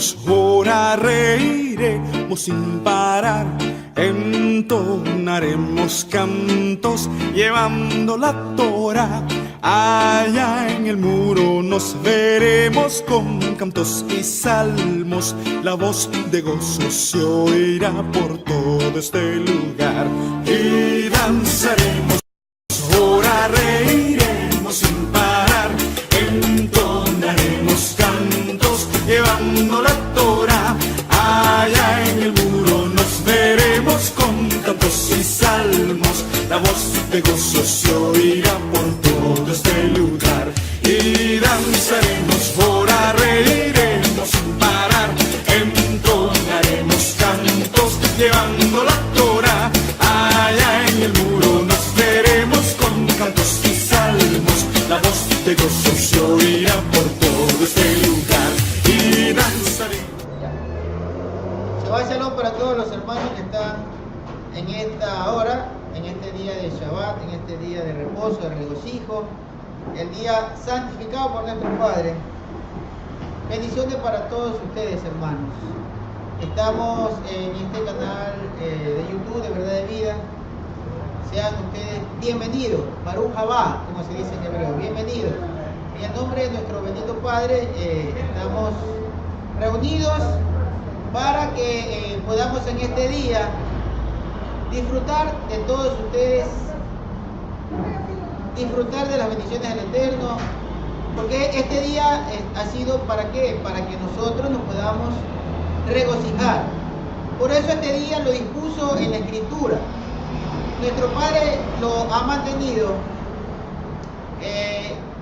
Cantaremos, ahora reiremos sin parar, entonaremos cantos llevando la Torá. Allá en el muro nos veremos con cantos y salmos, la voz de gozo se oirá por todo este lugar. Y danzaremos, ahora reiremos sin parar, entonaremos cantos llevando la Torá. Allá en el muro nos veremos con cantos y salmos, la voz de gozo se oirá por todo este lugar. Y danzaremos, ahora reiremos sin parar, entonaremos cantos llevando la Torá. Allá en el muro nos veremos con cantos y salmos, la voz de gozo se oirá por todo este lugar. Y danzaremos. Shabbat Shalom para todos los hermanos que están en esta hora, en este día de Shabbat, en este día de reposo, de regocijo, el día santificado por nuestro Padre. Bendiciones para todos ustedes, hermanos. Estamos en este canal de YouTube de Verdad de Vida. Sean ustedes bienvenidos, Baruch Haba, como se dice en hebreo, bienvenidos. En el nombre de nuestro bendito Padre, estamos reunidos para que podamos en este día disfrutar de todos ustedes, disfrutar de las bendiciones del Eterno, porque este día ha sido ¿para qué? Para que nosotros nos podamos regocijar. Por eso este día lo dispuso en la Escritura. Nuestro Padre lo ha mantenido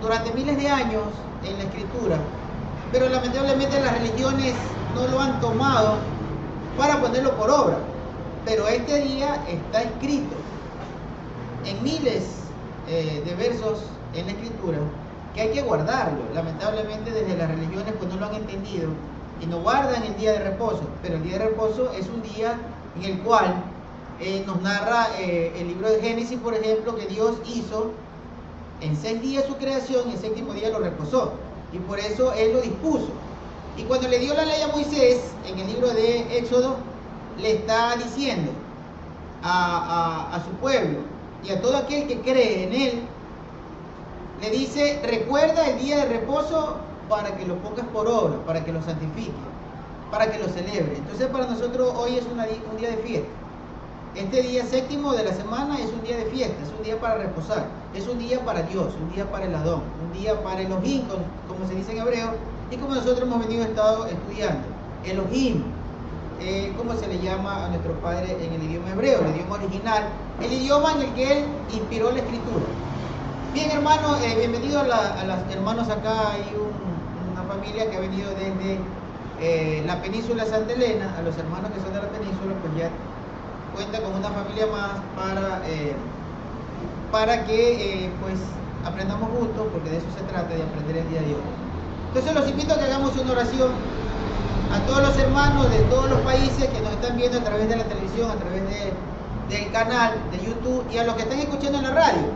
durante miles de años en la Escritura, pero lamentablemente las religiones no lo han tomado para ponerlo por obra. Pero este día está escrito en miles de versos en la Escritura que hay que guardarlo. Lamentablemente desde las religiones pues no lo han entendido y no guardan el día de reposo. Pero el día de reposo es un día en el cual nos narra el libro de Génesis, por ejemplo, que Dios hizo en 6 días su creación y el 7º día lo reposó. Y por eso Él lo dispuso. Y cuando le dio la ley a Moisés, en el libro de Éxodo, le está diciendo a su pueblo y a todo aquel que cree en Él, le dice, recuerda el día de reposo para que lo pongas por obra, para que lo santifique, para que lo celebre. Entonces para nosotros hoy es un día de fiesta. Este día 7º de la semana es un día de fiesta, es un día para reposar, es un día para Dios, un día para el Adón, un día para Elohim, como se dice en hebreo, y como nosotros hemos estado estudiando. Elohim, ¿cómo se le llama a nuestro Padre en el idioma hebreo, el idioma original, el idioma en el que Él inspiró la Escritura? Bien, hermanos, bienvenidos a los hermanos acá. Hay una familia que ha venido desde la península de Santa Elena. A los hermanos que son de la península, pues ya cuenta con una familia más para que pues aprendamos juntos, porque de eso se trata, de aprender el día de hoy. Entonces los invito a que hagamos una oración a todos los hermanos de todos los países que nos están viendo a través de la televisión, a través del canal de YouTube, y a los que están escuchando en la radio.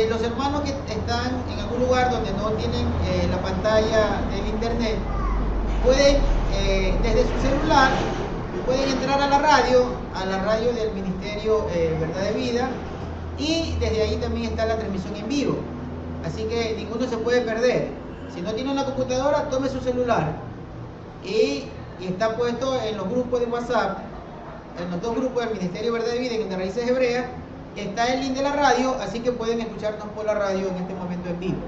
Los hermanos que están en algún lugar donde no tienen la pantalla del internet, pueden desde su celular pueden entrar a la radio del Ministerio Verdad de Vida, y desde ahí también está la transmisión en vivo, así que ninguno se puede perder. Si no tiene una computadora, tome su celular y está puesto en los grupos de WhatsApp, en los 2 grupos del Ministerio Verdad de Vida y en de Raíces Hebreas, está el link de la radio, así que pueden escucharnos por la radio en este momento en vivo.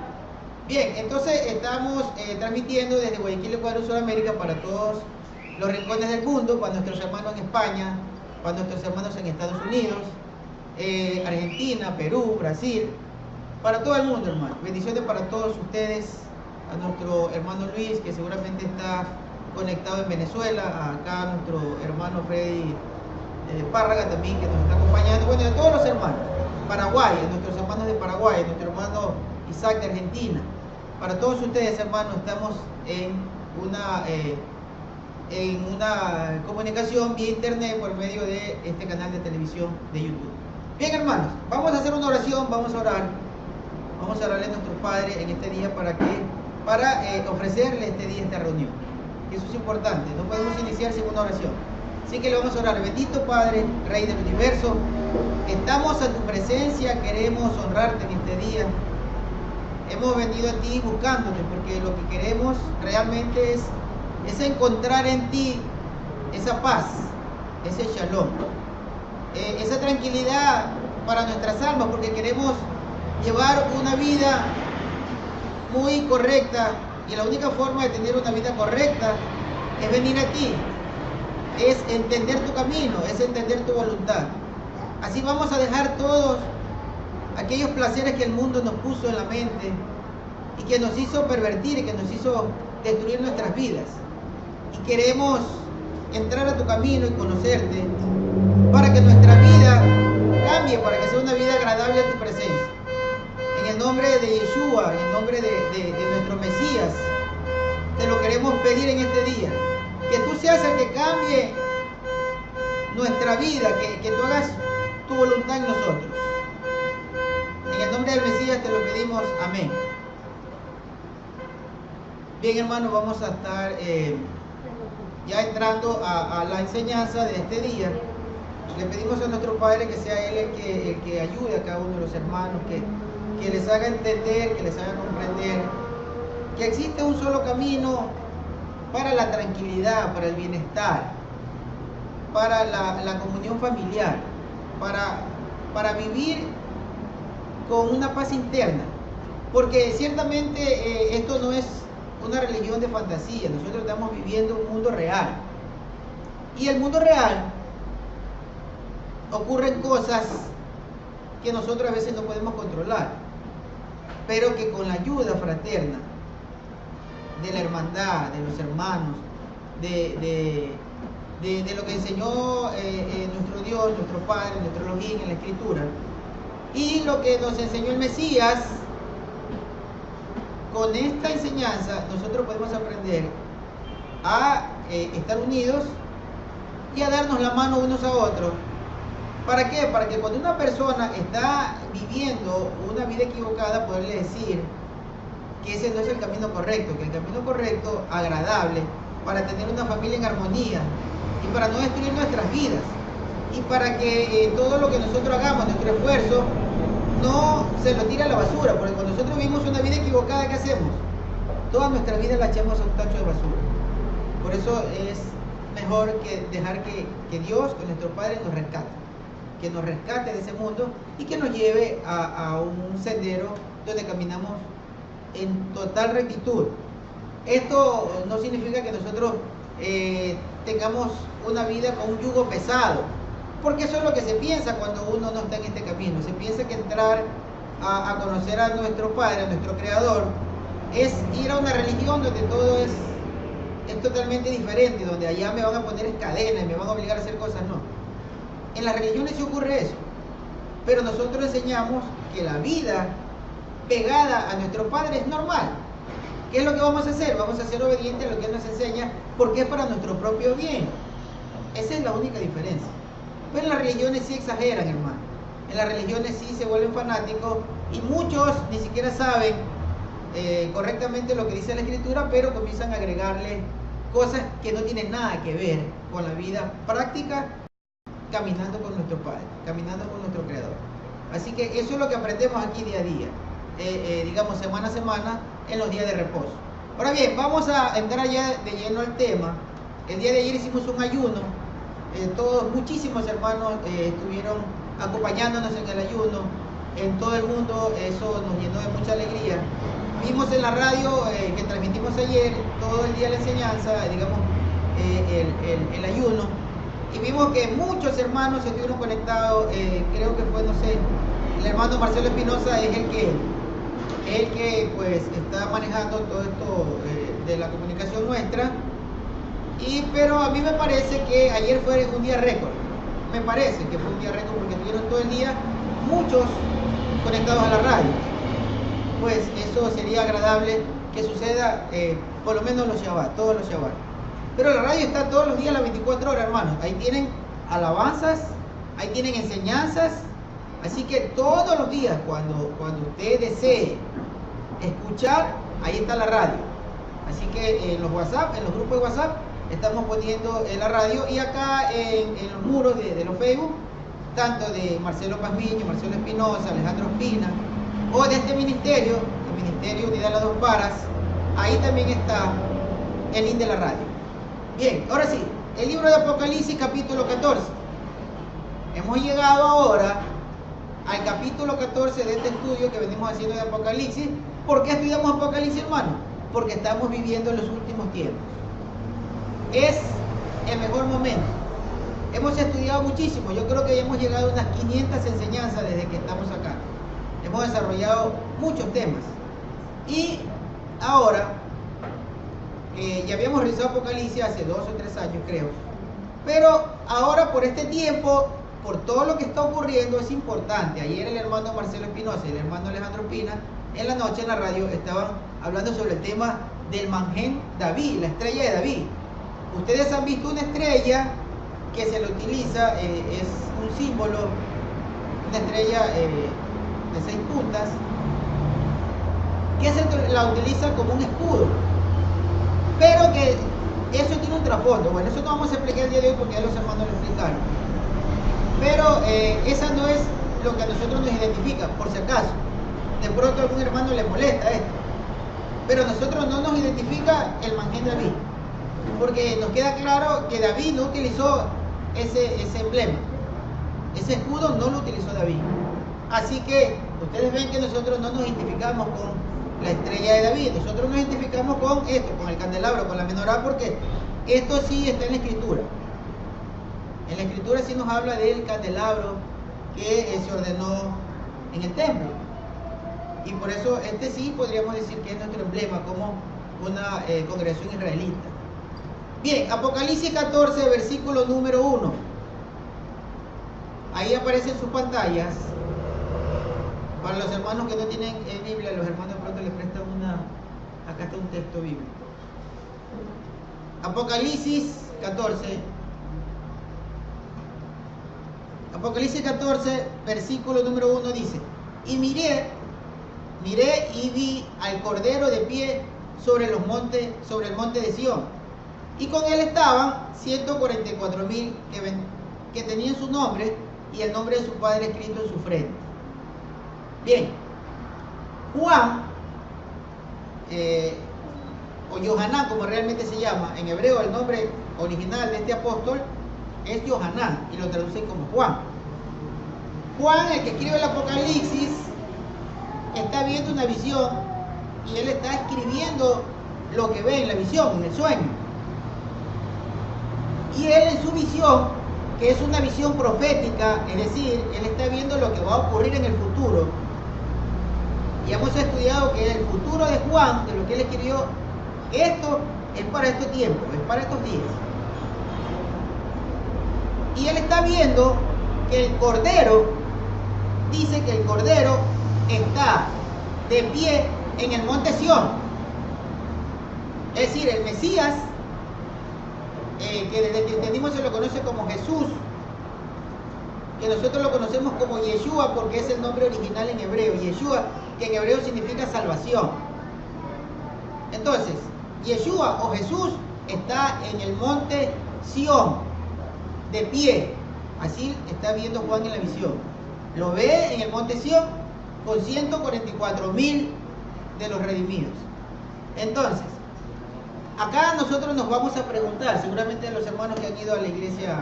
Bien, entonces estamos transmitiendo desde Guayaquil, Ecuador, Sudamérica, para todos los rincones del mundo, para nuestros hermanos en España, para nuestros hermanos en Estados Unidos, Argentina, Perú, Brasil, para todo el mundo, hermano. Bendiciones para todos ustedes, a nuestro hermano Luis, que seguramente está conectado en Venezuela, acá a nuestro hermano Freddy Párraga también, que nos está acompañando, bueno, a todos los hermanos, Paraguay, a nuestros hermanos de Paraguay, a nuestro hermano Isaac de Argentina. Para todos ustedes, hermanos, estamos en una comunicación vía internet por medio de este canal de televisión de YouTube. Bien, hermanos, vamos a hacer una oración, vamos a orarle a nuestro Padre en este día para ofrecerle este día esta reunión. que eso es importante. No podemos iniciar sin una oración. Así que le vamos a orar. Bendito Padre, Rey del universo, estamos a tu presencia, queremos honrarte en este día. Hemos venido a ti buscándote porque lo que queremos realmente es encontrar en ti esa paz, ese shalom, esa tranquilidad para nuestras almas, porque queremos llevar una vida muy correcta, y la única forma de tener una vida correcta es venir a ti, es entender tu camino, es entender tu voluntad. Así vamos a dejar todos aquellos placeres que el mundo nos puso en la mente y que nos hizo pervertir y que nos hizo destruir nuestras vidas. Y queremos entrar a tu camino y conocerte para que nuestra vida cambie, para que sea una vida agradable a tu presencia. En el nombre de Yeshua, en el nombre de nuestro Mesías, te lo queremos pedir en este día. Que tú seas el que cambie nuestra vida, que tú hagas tu voluntad en nosotros. En el nombre del Mesías te lo pedimos, amén. Bien, hermanos, vamos a estar ya entrando a la enseñanza de este día. Le pedimos a nuestro Padre que sea Él el que ayude a cada uno de los hermanos, que les haga entender, que les haga comprender que existe un solo camino para la tranquilidad, para el bienestar, para la comunión familiar, para vivir con una paz interna. Porque ciertamente esto no es una religión de fantasía, nosotros estamos viviendo un mundo real. Y el mundo real ocurren cosas que nosotros a veces no podemos controlar, pero que con la ayuda fraterna de la hermandad, de los hermanos, de lo que enseñó nuestro Dios, nuestro Padre, nuestro Elohim en la Escritura, y lo que nos enseñó el Mesías, con esta enseñanza nosotros podemos aprender a estar unidos y a darnos la mano unos a otros. ¿Para qué? Para que cuando una persona está viviendo una vida equivocada, poderle decir que ese no es el camino correcto, que el camino correcto, agradable, para tener una familia en armonía y para no destruir nuestras vidas, y para que todo lo que nosotros hagamos, nuestro esfuerzo, no se lo tire a la basura, porque cuando nosotros vivimos una vida equivocada, ¿qué hacemos? Toda nuestra vida la echamos a un tacho de basura. Por eso es mejor que dejar que Dios, con nuestro Padre, nos rescate, que nos rescate de ese mundo y que nos lleve a un sendero donde caminamos en total rectitud. Esto no significa que nosotros tengamos una vida con un yugo pesado, porque eso es lo que se piensa cuando uno no está en este camino. Se piensa que entrar a conocer a nuestro Padre, a nuestro Creador, es ir a una religión donde todo es totalmente diferente, donde allá me van a poner cadenas y me van a obligar a hacer cosas. No. En las religiones sí ocurre eso, pero nosotros enseñamos que la vida pegada a nuestro Padre es normal. ¿Qué es lo que vamos a hacer? Vamos a ser obedientes a lo que Él nos enseña, porque es para nuestro propio bien. Esa es la única diferencia. Pero en las religiones sí exageran, hermano. En las religiones sí se vuelven fanáticos y muchos ni siquiera saben correctamente lo que dice la Escritura, pero comienzan a agregarle cosas que no tienen nada que ver con la vida práctica, caminando con nuestro Padre, caminando con nuestro Creador. Así que eso es lo que aprendemos aquí día a día, digamos semana a semana, en los días de reposo. Ahora bien, vamos a entrar ya de lleno al tema. El día de ayer hicimos un ayuno. Muchísimos hermanos estuvieron acompañándonos en el ayuno en todo el mundo. Eso nos llenó de mucha alegría. Vimos en la radio que transmitimos ayer todo el día la enseñanza, digamos el ayuno, y vimos que muchos hermanos estuvieron conectados. Creo que fue, no sé, el hermano Marcelo Espinosa es el que pues está manejando todo esto de la comunicación nuestra. Pero a mí me parece que ayer fue un día récord. Me parece que fue un día récord porque estuvieron todo el día muchos conectados a la radio. Pues eso sería agradable que suceda por lo menos los Shabbat, todos los Shabbat. Pero la radio está todos los días a las 24 horas, hermanos. Ahí tienen alabanzas, ahí tienen enseñanzas. Así que todos los días, cuando usted desee escuchar, ahí está la radio. Así que en los WhatsApp, en los grupos de WhatsApp, estamos poniendo en la radio y acá en los muros de los Facebook, tanto de Marcelo Pazmiño, Marcelo Espinosa, Alejandro Espina, o de este ministerio, el Ministerio Unidad de las Dos Varas, ahí también está el link de la radio. Bien, ahora sí, el libro de Apocalipsis, capítulo 14. Hemos llegado ahora al capítulo 14 de este estudio que venimos haciendo de Apocalipsis. ¿Por qué estudiamos Apocalipsis, hermano? Porque estamos viviendo los últimos tiempos. Es el mejor momento. Hemos estudiado muchísimo. Yo creo que ya hemos llegado a unas 500 enseñanzas desde que estamos acá. Hemos desarrollado muchos temas. Y ahora, ya habíamos realizado Apocalipsis hace 2 o 3 años, creo. Pero ahora, por este tiempo, por todo lo que está ocurriendo, es importante. Ayer el hermano Marcelo Espinosa y el hermano Alejandro Espina, en la noche en la radio, estaban hablando sobre el tema del Mangén David, la estrella de David. Ustedes han visto una estrella que se le utiliza, es un símbolo, una estrella de 6 puntas, que se la utiliza como un escudo. Pero que eso tiene un trasfondo. Bueno, eso no vamos a explicar el día de hoy porque ya los hermanos lo explicaron. Pero esa no es lo que a nosotros nos identifica, por si acaso. De pronto a algún hermano le molesta esto. Pero a nosotros no nos identifica el Mangén David. Porque nos queda claro que David no utilizó ese emblema. Ese escudo no lo utilizó David. Así que ustedes ven que nosotros no nos identificamos con la estrella de David. Nosotros nos identificamos con esto, con el candelabro, con la menorá, porque esto sí está en la Escritura. En la Escritura sí nos habla del candelabro que se ordenó en el templo. Y por eso este sí podríamos decir que es nuestro emblema como una congregación israelita. Bien, Apocalipsis 14, versículo número 1. Ahí aparecen sus pantallas. Para los hermanos que no tienen Biblia, los hermanos de pronto les prestan una. Acá está un texto bíblico. Apocalipsis 14. Apocalipsis 14, versículo número 1 dice: y miré y vi al Cordero de pie sobre el monte de Sión, y con él estaban 144,000 que tenían su nombre y el nombre de su padre escrito en su frente. Bien, Juan, o Yohanan, como realmente se llama, en hebreo el nombre original de este apóstol es Yohanan, y lo traducen como Juan. Juan, el que escribe el Apocalipsis, está viendo una visión y él está escribiendo lo que ve en la visión, en el sueño. Y él en su visión, que es una visión profética, es decir, él está viendo lo que va a ocurrir en el futuro. Y hemos estudiado que el futuro de Juan, de lo que él escribió, esto es para estos tiempos, es para estos días. Y él está viendo que el Cordero, dice que el Cordero está de pie en el monte Sión. Es decir, el Mesías, que desde que entendimos se lo conoce como Jesús, que nosotros lo conocemos como Yeshua porque es el nombre original en hebreo. Yeshua, que en hebreo significa salvación. Entonces, Yeshua o Jesús está en el monte Sión, de pie. Así está viendo Juan en la visión. Lo ve en el monte Sión con 144,000 de los redimidos. Entonces, acá nosotros nos vamos a preguntar, seguramente los hermanos que han ido a la iglesia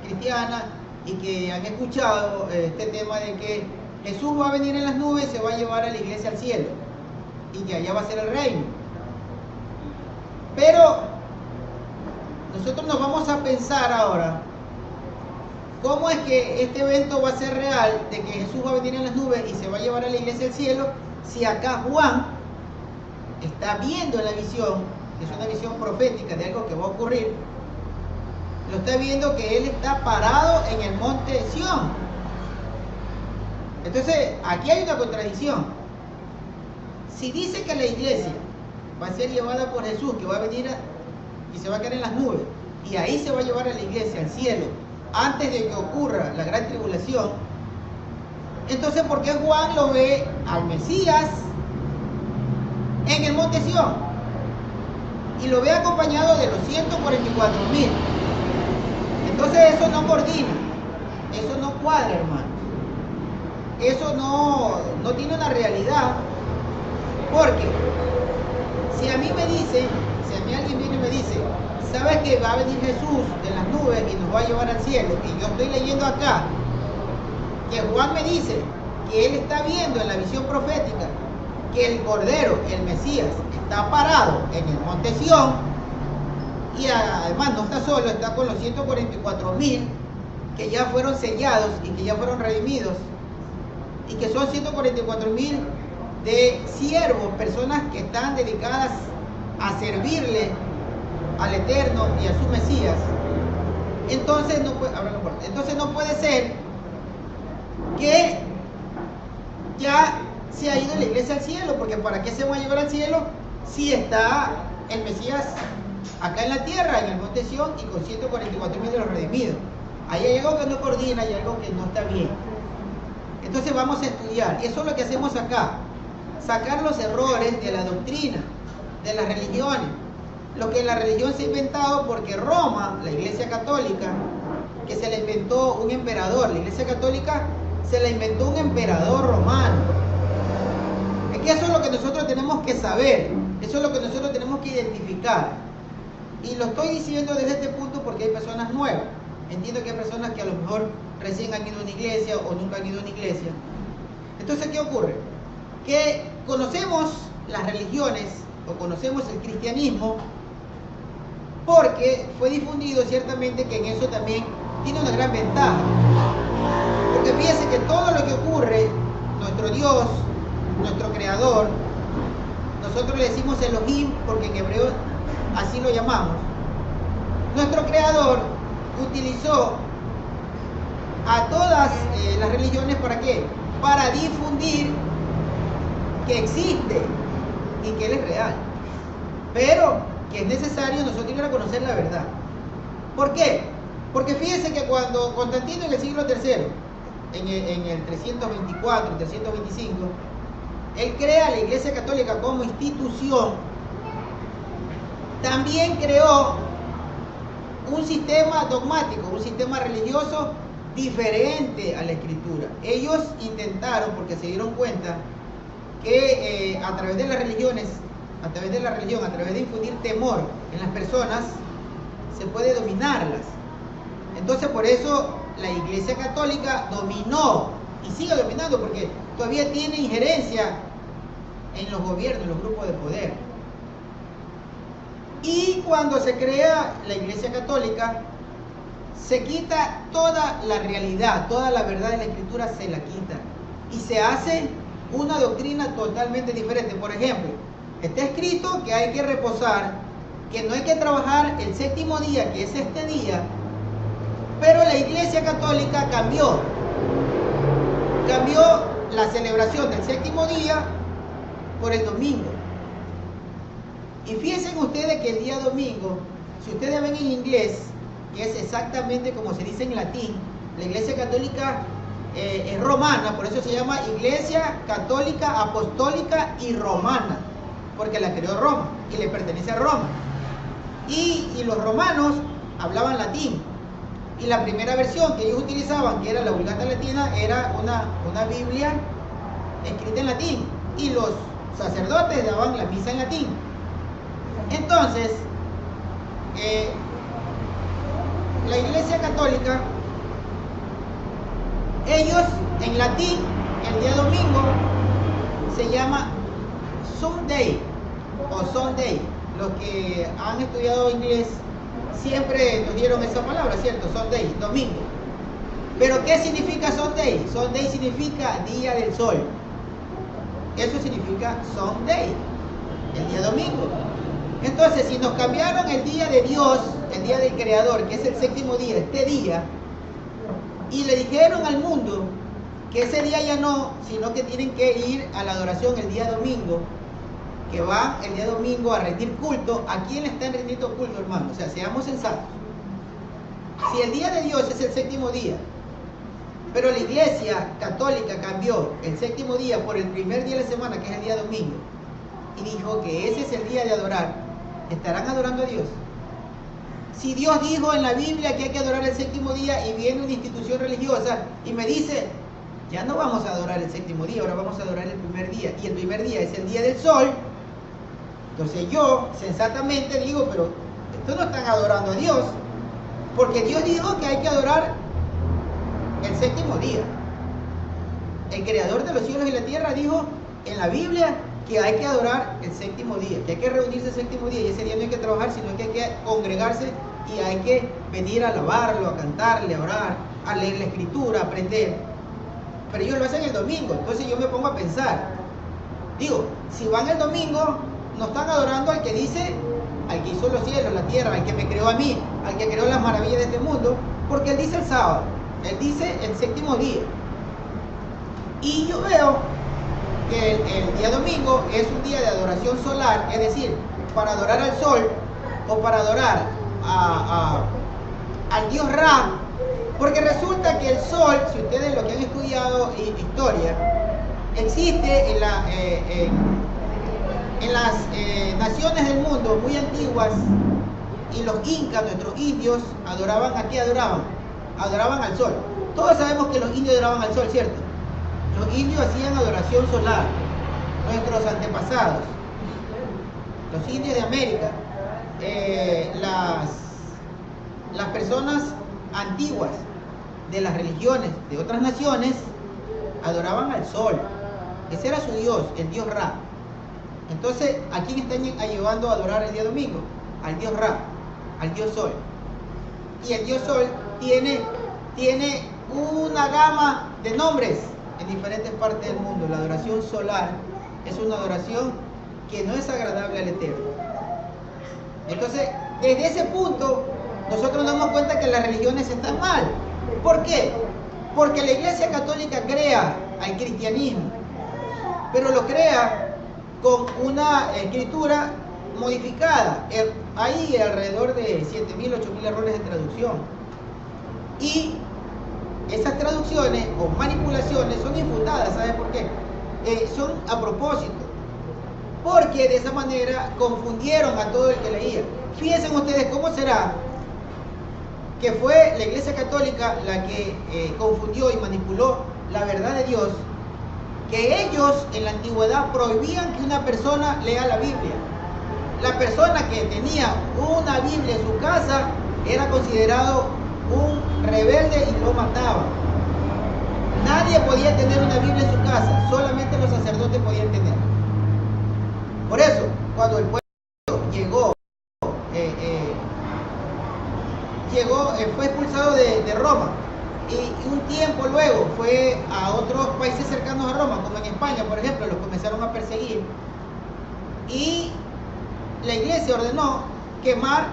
cristiana y que han escuchado este tema de que Jesús va a venir en las nubes y se va a llevar a la iglesia al cielo y que allá va a ser el reino. Pero nosotros nos vamos a pensar ahora cómo es que este evento va a ser real, de que Jesús va a venir en las nubes y se va a llevar a la iglesia al cielo, si acá Juan está viendo en la visión, que es una visión profética de algo que va a ocurrir, lo está viendo que él está parado en el monte Sión. Entonces, aquí hay una contradicción. Si dice que la iglesia va a ser llevada por Jesús, que va a venir y se va a quedar en las nubes, y ahí se va a llevar a la iglesia al cielo, antes de que ocurra la gran tribulación, entonces, ¿por qué Juan lo ve al Mesías en el monte Sión? y lo ve acompañado de los 144.000. Entonces eso no coordina, eso no cuadra, hermanos. Eso no tiene una realidad, porque si a mí alguien viene y me dice, ¿sabes que va a venir Jesús en las nubes y nos va a llevar al cielo? Y yo estoy leyendo acá que Juan me dice que él está viendo en la visión profética que el Cordero, el Mesías, está parado en el monte Sión, y además no está solo, está con los 144.000 que ya fueron sellados y que ya fueron redimidos, y que son 144.000 de siervos, personas que están dedicadas a servirle al Eterno y a su Mesías. Entonces no puede ser que ya se ha ido la iglesia al cielo, porque ¿para qué se va a llevar al cielo si está el Mesías acá en la tierra, en el monte Sión, y con 144.000 de los redimidos? Ahí hay algo que no coordina, hay algo que no está bien. Entonces vamos a estudiar, y eso es lo que hacemos acá, sacar los errores de la doctrina, de las religiones, lo que la religión se ha inventado, porque Roma, la iglesia católica, que se la inventó un emperador, la iglesia católica se la inventó un emperador romano. Es que eso es lo que nosotros tenemos que saber, eso es lo que nosotros tenemos que identificar, y lo estoy diciendo desde este punto porque hay personas nuevas. Entiendo que hay personas que a lo mejor recién han ido a una iglesia o nunca han ido a una iglesia. Entonces, ¿qué ocurre? Que conocemos las religiones o conocemos el cristianismo porque fue difundido, ciertamente que en eso también tiene una gran ventaja. Porque fíjense que todo lo que ocurre, nuestro Dios, nuestro Creador, nosotros le decimos Elohim porque en hebreo así lo llamamos. Nuestro Creador utilizó a todas las religiones, ¿para qué? Para difundir que existe y que Él es real, pero que es necesario nosotros ir a conocer la verdad. ¿Por qué? Porque fíjense que cuando Constantino en el siglo III, en el 324, 325, él crea la Iglesia Católica como institución, también creó un sistema dogmático, un sistema religioso diferente a la Escritura. Ellos intentaron, porque se dieron cuenta que a través de las religiones, a través de infundir temor en las personas, se puede dominarlas. Entonces, por eso la Iglesia Católica dominó y sigue dominando, porque todavía tiene injerencia en los gobiernos, en los grupos de poder. Y cuando se crea la Iglesia Católica, se quita toda la realidad, toda la verdad de la Escritura se la quita, y se hace una doctrina totalmente diferente. Por ejemplo, está escrito que hay que reposar, que no hay que trabajar el séptimo día, que es este día, pero la Iglesia Católica cambió la celebración del séptimo día por el domingo. Y fíjense ustedes que el día domingo, si ustedes ven en inglés, que es exactamente como se dice en latín, la Iglesia Católica es romana, por eso se llama Iglesia Católica Apostólica y Romana, porque la creó Roma y le pertenece a Roma. Y los romanos hablaban latín, y la primera versión que ellos utilizaban, que era la Vulgata Latina, era una Biblia escrita en latín, y los sacerdotes daban la misa en latín. Entonces, la Iglesia Católica, ellos en latín, el día domingo, se llama Sunday o Sunday. Los que han estudiado inglés siempre nos dieron esa palabra, ¿cierto? Sunday, domingo. Pero ¿qué significa Sunday? Sunday significa día del sol. Eso significa Sunday, el día domingo. Entonces, si nos cambiaron el día de Dios, el día del Creador, que es el séptimo día, este día, y le dijeron al mundo que ese día ya no, sino que tienen que ir a la adoración el día domingo, que van el día domingo a rendir culto, ¿a quién le están rendiendo culto, hermano? O sea, seamos sensatos. Si el día de Dios es el séptimo día, pero la Iglesia Católica cambió el séptimo día por el primer día de la semana, que es el día domingo, y dijo que ese es el día de adorar, ¿estarán adorando a Dios? Si Dios dijo en la Biblia que hay que adorar el séptimo día y viene una institución religiosa y me dice, ya no vamos a adorar el séptimo día, ahora vamos a adorar el primer día, y el primer día es el día del sol, entonces yo sensatamente digo, pero estos no están adorando a Dios, porque Dios dijo que hay que adorar el séptimo día. El creador de los cielos y la tierra dijo en la Biblia que hay que adorar el séptimo día, que hay que reunirse el séptimo día, y ese día no hay que trabajar, sino que hay que congregarse y hay que venir a alabarlo, a cantarle, a orar, a leer la escritura, a aprender. Pero ellos lo hacen el domingo, entonces yo me pongo a pensar, digo, si van el domingo, no están adorando al que dice, al que hizo los cielos, la tierra, al que me creó a mí, al que creó las maravillas de este mundo, porque él dice el sábado, él dice el séptimo día. Y yo veo que el día domingo es un día de adoración solar, es decir, para adorar al sol o para adorar al dios Ra, porque resulta que el sol, si ustedes lo que han estudiado historia, existe en las naciones del mundo muy antiguas, y los incas, nuestros indios, adoraban, ¿a qué adoraban? Adoraban al sol. Todos sabemos que los indios adoraban al sol, ¿cierto? Los indios hacían adoración solar, nuestros antepasados, los indios de América, las personas antiguas de las religiones de otras naciones adoraban al sol. Ese era su dios, el dios Ra. Entonces, ¿a quién están llevando a adorar el día domingo? Al dios Ra, al dios sol. Y el dios sol tiene una gama de nombres en diferentes partes del mundo. La adoración solar es una adoración que no es agradable al Eterno. Entonces, desde ese punto, nosotros nos damos cuenta que las religiones están mal. ¿Por qué? Porque la Iglesia Católica crea al cristianismo, pero lo crea con una escritura modificada. Hay alrededor de 7.000, 8.000 errores de traducción. Y esas traducciones o manipulaciones son infundadas. ¿Sabe por qué? Son a propósito, porque de esa manera confundieron a todo el que leía. Fíjense ustedes cómo será que fue la Iglesia Católica la que confundió y manipuló la verdad de Dios, que ellos en la antigüedad prohibían que una persona lea la Biblia. La persona que tenía una Biblia en su casa era considerado un rebelde y lo mataban. Nadie podía tener una Biblia en su casa, solamente los sacerdotes podían tener. Por eso, cuando el pueblo fue expulsado de Roma, y un tiempo luego fue a otros países cercanos a Roma, como en España, por ejemplo, los comenzaron a perseguir, y la iglesia ordenó quemar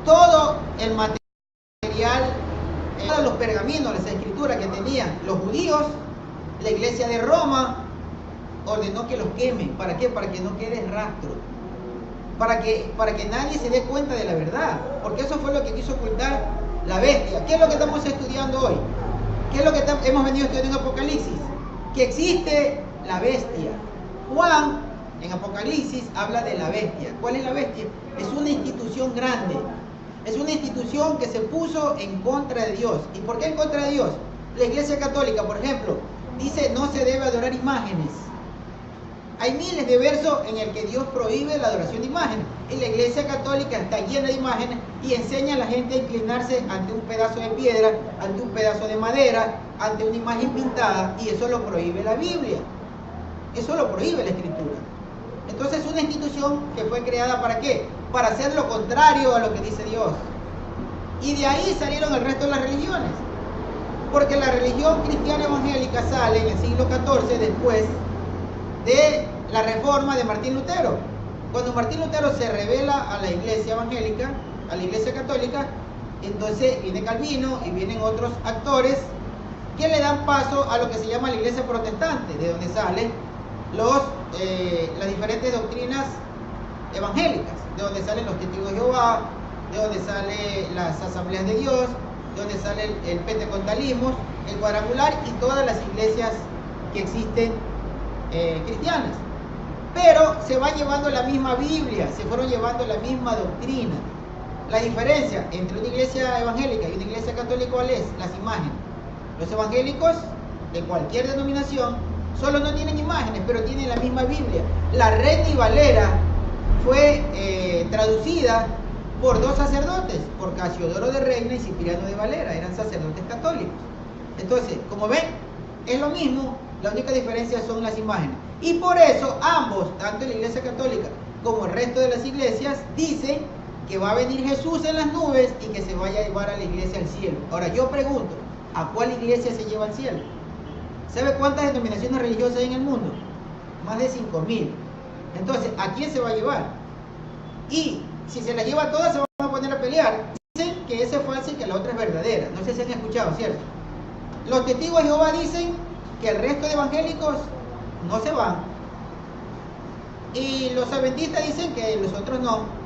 todo el material, todos los pergaminos, las escrituras que tenían los judíos. La iglesia de Roma ordenó que los quemen. ¿Para qué? Para que no quede rastro, para que nadie se dé cuenta de la verdad, porque eso fue lo que quiso ocultar la bestia. ¿Qué es lo que estamos estudiando hoy? ¿Qué es lo que hemos venido estudiando en Apocalipsis? Que existe la bestia. Juan en Apocalipsis habla de la bestia. ¿Cuál es la bestia? Es una institución grande, es una institución que se puso en contra de Dios. ¿Y por qué en contra de Dios? La Iglesia Católica, por ejemplo, dice no se debe adorar imágenes. Hay miles de versos en el que Dios prohíbe la adoración de imágenes. Y la Iglesia Católica está llena de imágenes y enseña a la gente a inclinarse ante un pedazo de piedra, ante un pedazo de madera, ante una imagen pintada, y eso lo prohíbe la Biblia. Eso lo prohíbe la Escritura. Entonces es una institución que fue creada ¿para qué? Para hacer lo contrario a lo que dice Dios. Y de ahí salieron el resto de las religiones. Porque la religión cristiana evangélica sale en el siglo XIV después de la reforma de Martín Lutero. Cuando Martín Lutero se revela a la iglesia evangélica, a la iglesia católica, entonces viene Calvino y vienen otros actores que le dan paso a lo que se llama la iglesia protestante, de donde salen las diferentes doctrinas evangélicas, de donde salen los testigos de Jehová, de donde salen las asambleas de Dios, de donde sale el pentecostalismo, el cuadrangular y todas las iglesias que existen cristianas. pero se van llevando la misma Biblia, se fueron llevando la misma doctrina. La diferencia entre una iglesia evangélica y una iglesia católica, ¿cuál es? Las imágenes. Los evangélicos de cualquier denominación solo no tienen imágenes, pero tienen la misma Biblia. La Reina y Valera fue traducida por dos sacerdotes, por Casiodoro de Reina y Cipriano de Valera, eran sacerdotes católicos. Entonces, como ven, es lo mismo, la única diferencia son las imágenes. Y por eso ambos, tanto la iglesia católica como el resto de las iglesias, dicen que va a venir Jesús en las nubes y que se vaya a llevar a la iglesia al cielo. Ahora yo pregunto, ¿a cuál iglesia se lleva al cielo? ¿Sabe cuántas denominaciones religiosas hay en el mundo? Más de 5.000. Entonces, ¿a quién se va a llevar? Y si se la lleva a todas, se van a poner a pelear. Dicen que esa es falsa y que la otra es verdadera. No sé si han escuchado, ¿cierto? Los testigos de Jehová dicen que el resto de evangélicos no se van. Y los adventistas dicen que los otros no.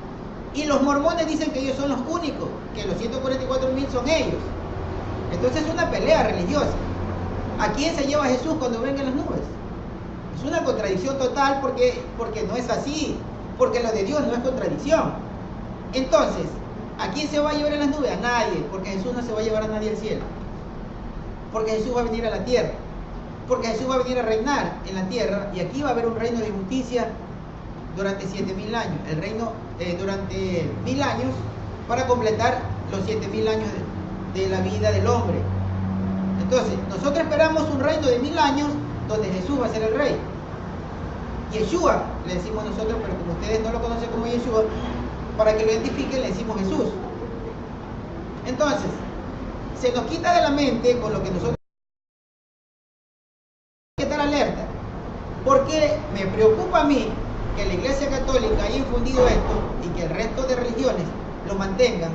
Y los mormones dicen que ellos son los únicos, que los 144.000 son ellos. Entonces es una pelea religiosa. ¿A quién se lleva Jesús cuando venga en las nubes? Es una contradicción total porque no es así. Porque lo de Dios no es contradicción. Entonces, ¿a quién se va a llevar en las nubes? A nadie, porque Jesús no se va a llevar a nadie al cielo. Porque Jesús va a venir a la tierra. Porque Jesús va a venir a reinar en la tierra y aquí va a haber un reino de justicia durante 7.000 años. El reino durante 1.000 años para completar los 7.000 años de la vida del hombre. Entonces, nosotros esperamos un reino de 1.000 años donde Jesús va a ser el rey. Yeshua, le decimos nosotros, pero como ustedes no lo conocen como Yeshua, para que lo identifiquen le decimos Jesús. Entonces, se nos quita de la mente con lo que nosotros hay que estar alerta, porque me preocupa a mí que la Iglesia Católica haya infundido esto y que el resto de religiones lo mantengan.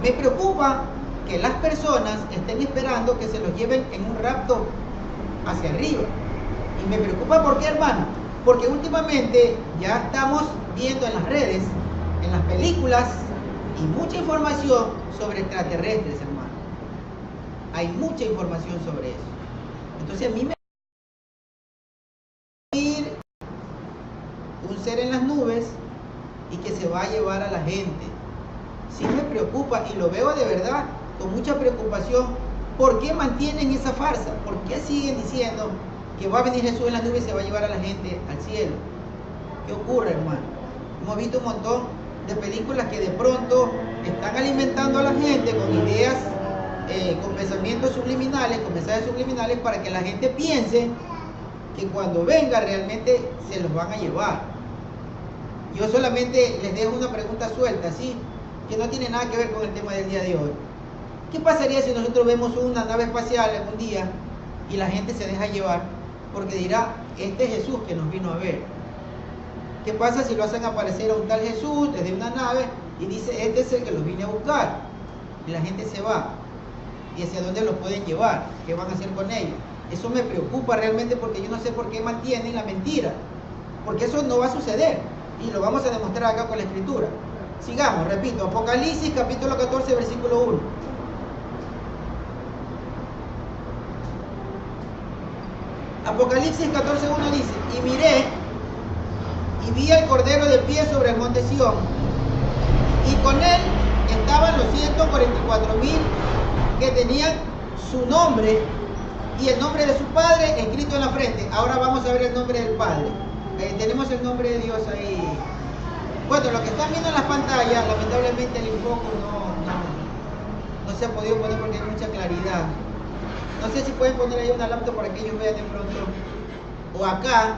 Me preocupa que las personas estén esperando que se los lleven en un rapto hacia arriba. Y me preocupa, ¿por qué, hermano? Porque últimamente ya estamos viendo en las redes, en las películas, y mucha información sobre extraterrestres, hermano. Hay mucha información sobre eso. Entonces a mí me ir un ser en las nubes y que se va a llevar a la gente. Sí me preocupa y lo veo de verdad con mucha preocupación. ¿Por qué mantienen esa farsa? ¿Por qué siguen diciendo que va a venir Jesús en las nubes y se va a llevar a la gente al cielo? ¿Qué ocurre, hermano? Hemos visto un montón de películas que de pronto están alimentando a la gente con ideas, con pensamientos subliminales, con mensajes subliminales para que la gente piense que cuando venga realmente se los van a llevar. Yo solamente les dejo una pregunta suelta, ¿sí? Que no tiene nada que ver con el tema del día de hoy. ¿Qué pasaría si nosotros vemos una nave espacial algún día y la gente se deja llevar? Porque dirá, este es Jesús que nos vino a ver. ¿Qué pasa si lo hacen aparecer a un tal Jesús desde una nave y dice, este es el que los vine a buscar? Y la gente se va. ¿Y hacia dónde los pueden llevar? ¿Qué van a hacer con ellos? Eso me preocupa realmente porque yo no sé por qué mantienen la mentira. Porque eso no va a suceder. Y lo vamos a demostrar acá con la Escritura. Sigamos, repito, Apocalipsis capítulo 14, versículo 1. Apocalipsis 14:1 dice, y miré y vi al Cordero de pie sobre el monte Sión, y con él estaban los 144.000 que tenían su nombre y el nombre de su Padre escrito en la frente. Ahora vamos a ver el nombre del Padre. Tenemos el nombre de Dios ahí. Bueno, lo que están viendo en las pantallas, lamentablemente el enfoque no se ha podido poner porque hay mucha claridad. No sé si pueden poner ahí una laptop para que ellos vean de pronto, o acá,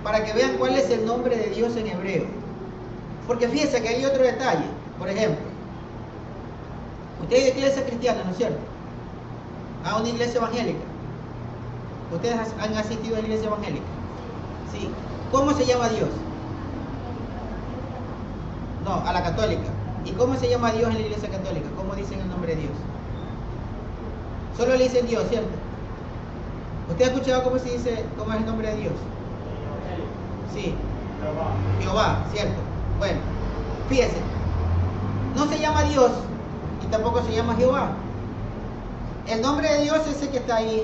para que vean cuál es el nombre de Dios en hebreo. Porque fíjense que hay otro detalle. Por ejemplo, ustedes de iglesia cristiana, ¿no es cierto? A una iglesia evangélica. Ustedes han asistido a la iglesia evangélica. ¿Sí? ¿Cómo se llama Dios? No, a la católica. ¿Y cómo se llama Dios en la iglesia católica? ¿Cómo dicen el nombre de Dios? Solo le dicen Dios, ¿cierto? ¿Usted ha escuchado cómo se dice, cómo es el nombre de Dios? Sí. Jehová, ¿cierto? Bueno, fíjense. No se llama Dios y tampoco se llama Jehová. El nombre de Dios es ese que está ahí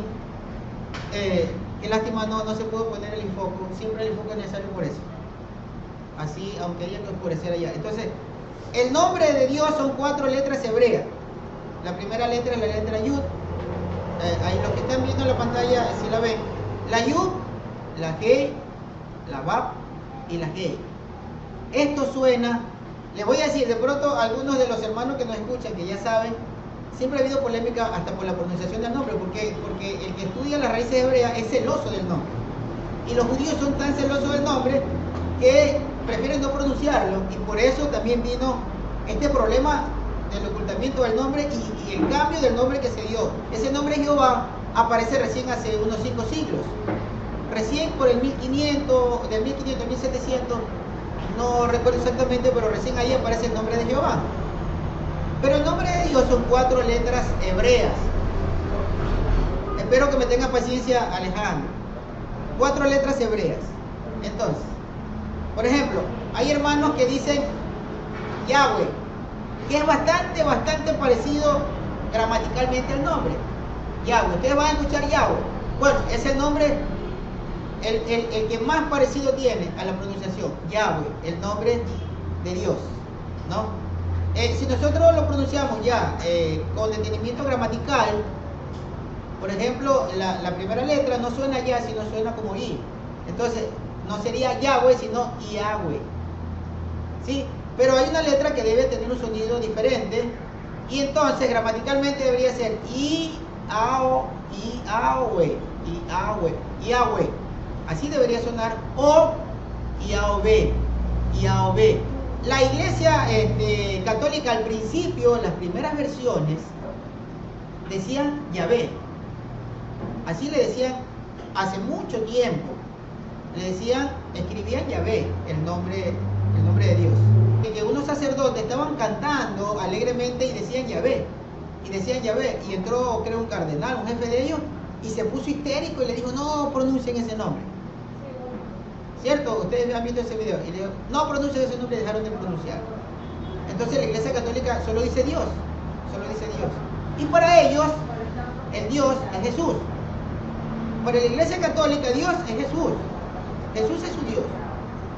Qué lástima no se pudo poner el infoco. Siempre el infoco es necesario por eso. Así, aunque haya que oscurecer allá. Entonces, el nombre de Dios son 4 letras hebreas. La primera letra es la letra Yud. Ahí los que están viendo en la pantalla, si la ven. La Yud, la He, la Bab y la He. Esto suena, les voy a decir, de pronto algunos de los hermanos que nos escuchan, que ya saben, siempre ha habido polémica hasta por la pronunciación del nombre, porque el que estudia las raíces hebreas es celoso del nombre. Y los judíos son tan celosos del nombre que prefieren no pronunciarlo, y por eso también vino este problema del ocultamiento del nombre y el cambio del nombre que se dio. Ese nombre Jehová aparece recién hace unos 5 siglos. Recién por el 1500, del 1500 al 1700, no recuerdo exactamente, pero recién ahí aparece el nombre de Jehová. Pero el nombre de Dios son 4 letras hebreas. Espero que me tenga paciencia, Alejandro. 4 letras hebreas. Entonces, por ejemplo, hay hermanos que dicen Yahweh, que es bastante parecido gramaticalmente al nombre. Yahweh, ustedes van a escuchar Yahweh. Bueno, ese nombre, el que más parecido tiene a la pronunciación, Yahweh, el nombre de Dios, ¿no? Si nosotros lo pronunciamos ya con detenimiento gramatical, por ejemplo, la primera letra no suena ya, sino suena como I. Entonces, no sería Yahweh, sino Yahweh. ¿Sí? Pero hay una letra que debe tener un sonido diferente, y entonces gramaticalmente debería ser Yahweh. Así debería sonar, o Yahweh. La iglesia católica al principio, las primeras versiones, decían Yahvé. Así le decían hace mucho tiempo. Le decían, escribían Yahvé, el nombre de Dios. Que unos sacerdotes estaban cantando alegremente y decían Yahvé. Y entró, creo, un cardenal, un jefe de ellos, y se puso histérico y le dijo, no pronuncien ese nombre. ¿Cierto? Ustedes han visto ese video. Y le dijo, no pronuncien ese nombre, y dejaron de pronunciar. Entonces la iglesia católica solo dice Dios. Y para ellos, el Dios es Jesús. Para la iglesia católica, Dios es Jesús. Jesús es su Dios.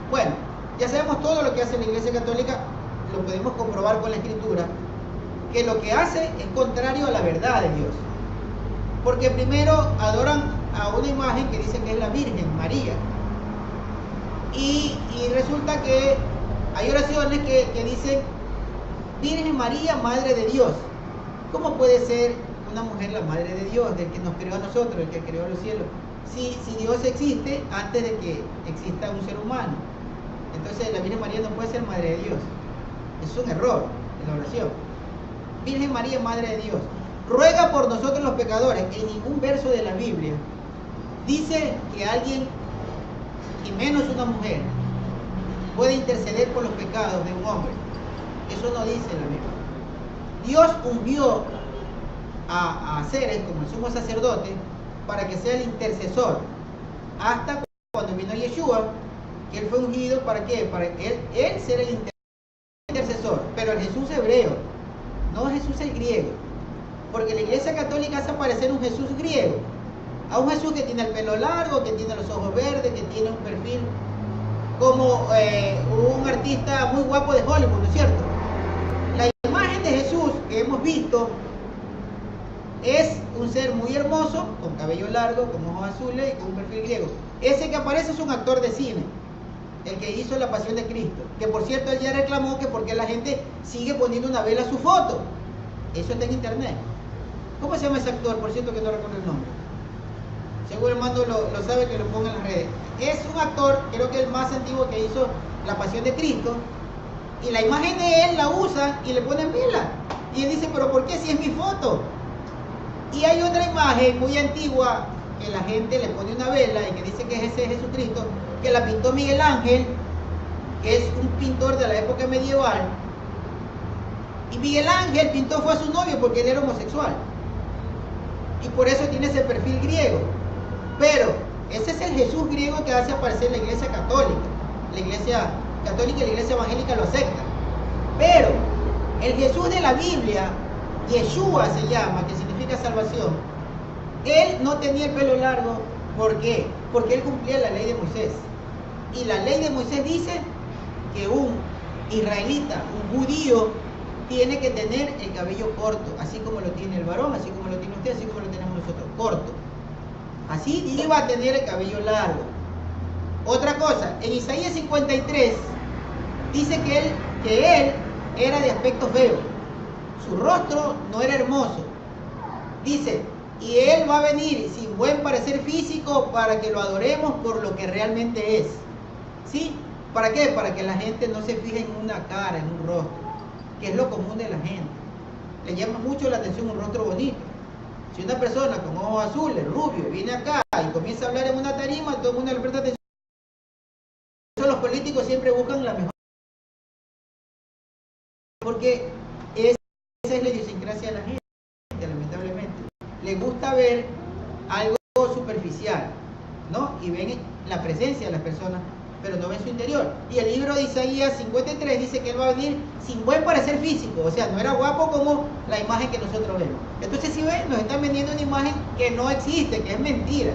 Bueno, ya sabemos todo lo que hace la iglesia católica, lo podemos comprobar con la escritura, que lo que hace es contrario a la verdad de Dios. Porque primero adoran a una imagen que dice que es la Virgen María. Y resulta que hay oraciones que dicen Virgen María, Madre de Dios. ¿Cómo puede ser una mujer la Madre de Dios, del que nos creó a nosotros, el que creó los cielos? Si Dios existe antes de que exista un ser humano. Entonces la Virgen María no puede ser Madre de Dios. Es un error en la oración. Virgen María, Madre de Dios, ruega por nosotros los pecadores. En ningún verso de la Biblia dice que alguien, y menos una mujer, puede interceder por los pecados de un hombre. Eso no dice la Biblia. Dios ungió a seres como el sumo sacerdote para que sea el intercesor. Hasta cuando vino Yeshua, que él fue ungido, ¿para qué? Para que él ser el intercesor. Pero el Jesús hebreo, no Jesús el griego. Porque la iglesia católica hace aparecer un Jesús griego. A un Jesús que tiene el pelo largo, que tiene los ojos verdes, que tiene un perfil como un artista muy guapo de Hollywood, ¿no es cierto? La imagen de Jesús que hemos visto es un ser muy hermoso, con cabello largo, con ojos azules y con un perfil griego. Ese que aparece es un actor de cine, el que hizo La Pasión de Cristo, que por cierto él ya reclamó que porque la gente sigue poniendo una vela a su foto. Eso está en internet. ¿Cómo se llama ese actor? Por cierto que no recuerdo el nombre. Seguro el mando lo sabe, que lo ponga en las redes. Es un actor, creo que el más antiguo, que hizo La Pasión de Cristo, y la imagen de él la usan y le ponen vela. Y él dice, pero ¿por qué si es mi foto? Y hay otra imagen muy antigua que la gente le pone una vela y que dice que ese es Jesucristo, que la pintó Miguel Ángel, que es un pintor de la época medieval. Y Miguel Ángel pintó fue a su novio porque él era homosexual. Y por eso tiene ese perfil griego. Pero ese es el Jesús griego que hace aparecer la iglesia católica. La iglesia católica y la iglesia evangélica lo aceptan. Pero el Jesús de la Biblia, Yeshua se llama, que significa salvación, él no tenía el pelo largo ¿Por qué? Porque él cumplía la ley de Moisés. Y la ley de Moisés dice que un israelita, un judío, tiene que tener el cabello corto, así como lo tiene el varón, así como lo tiene usted, así como lo tenemos nosotros, corto. Así iba a tener el cabello largo. Otra cosa, en Isaías 53 dice que él era de aspecto feo. Su rostro no era hermoso. Dice, y él va a venir sin buen parecer físico para que lo adoremos por lo que realmente es. ¿Sí? ¿Para qué? Para que la gente no se fije en una cara, en un rostro, que es lo común de la gente. Le llama mucho la atención un rostro bonito. Si una persona con ojos azules, rubio, viene acá y comienza a hablar en una tarima, todo el mundo le presta atención. Por eso los políticos siempre buscan la mejor. Porque esa es la idiosincrasia de la gente, lamentablemente. Le gusta ver algo superficial, ¿no? Y ven la presencia de las personas, pero no ven su interior. Y el libro de Isaías 53 dice que él va a venir sin buen parecer físico, o sea, no era guapo como la imagen que nosotros vemos. Entonces, si ven, nos están vendiendo una imagen que no existe, que es mentira.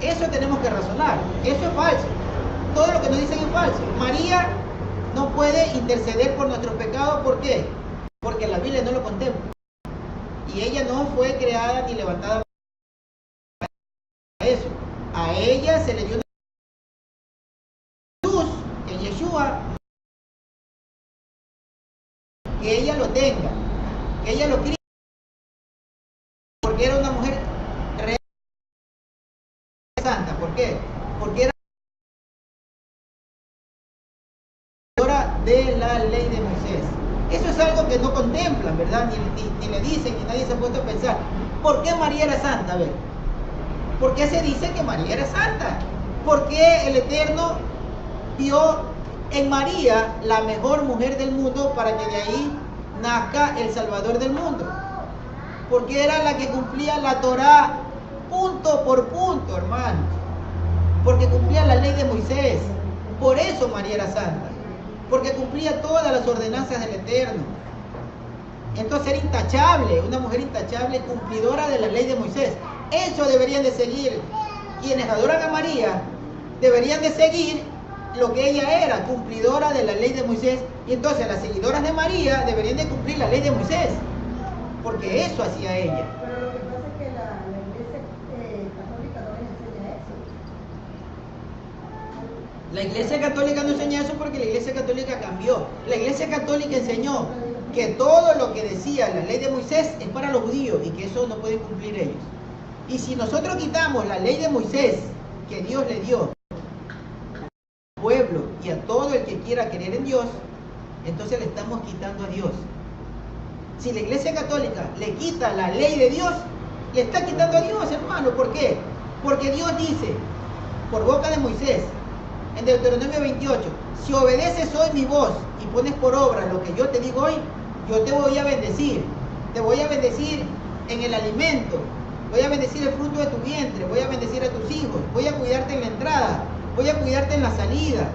Eso tenemos que razonar, eso es falso. Todo lo que nos dicen es falso. María no puede interceder por nuestros pecados, ¿por qué? Porque la Biblia no lo contempla. Y ella no fue creada ni levantada para eso. A ella se le dio Jesús, que Yeshua, que ella lo tenga, que ella lo críe, porque era una mujer real santa. ¿Por qué? Porque era de la ley de Moisés. Eso es algo que no contemplan, ¿verdad? Ni le dicen, ni nadie se ha puesto a pensar. ¿Por qué María era santa? A ver, ¿por qué se dice que María era santa? ¿Por qué el Eterno vio en María la mejor mujer del mundo para que de ahí nazca el Salvador del mundo? Porque era la que cumplía la Torá punto por punto, hermano. Porque cumplía la ley de Moisés. Por eso María era santa. Porque cumplía todas las ordenanzas del Eterno. Entonces era intachable, una mujer intachable, cumplidora de la ley de Moisés. Eso deberían de seguir. Quienes adoran a María deberían de seguir lo que ella era, cumplidora de la ley de Moisés. Y entonces las seguidoras de María deberían de cumplir la ley de Moisés, porque eso hacía ella. Pero lo que pasa es que la iglesia católica no les enseña eso. La iglesia católica no enseña eso porque la iglesia católica cambió. La iglesia católica enseñó que todo lo que decía la ley de Moisés es para los judíos y que eso no pueden cumplir ellos. Y si nosotros quitamos la ley de Moisés que Dios le dio al pueblo y a todo el que quiera creer en Dios, entonces le estamos quitando a Dios. Si la iglesia católica le quita la ley de Dios, le está quitando a Dios, hermano. ¿Por qué? Porque Dios dice, por boca de Moisés, en Deuteronomio 28, si obedeces hoy mi voz y pones por obra lo que yo te digo hoy, yo te voy a bendecir. Te voy a bendecir en el alimento, voy a bendecir el fruto de tu vientre, voy a bendecir a tus hijos, voy a cuidarte en la entrada, voy a cuidarte en la salida,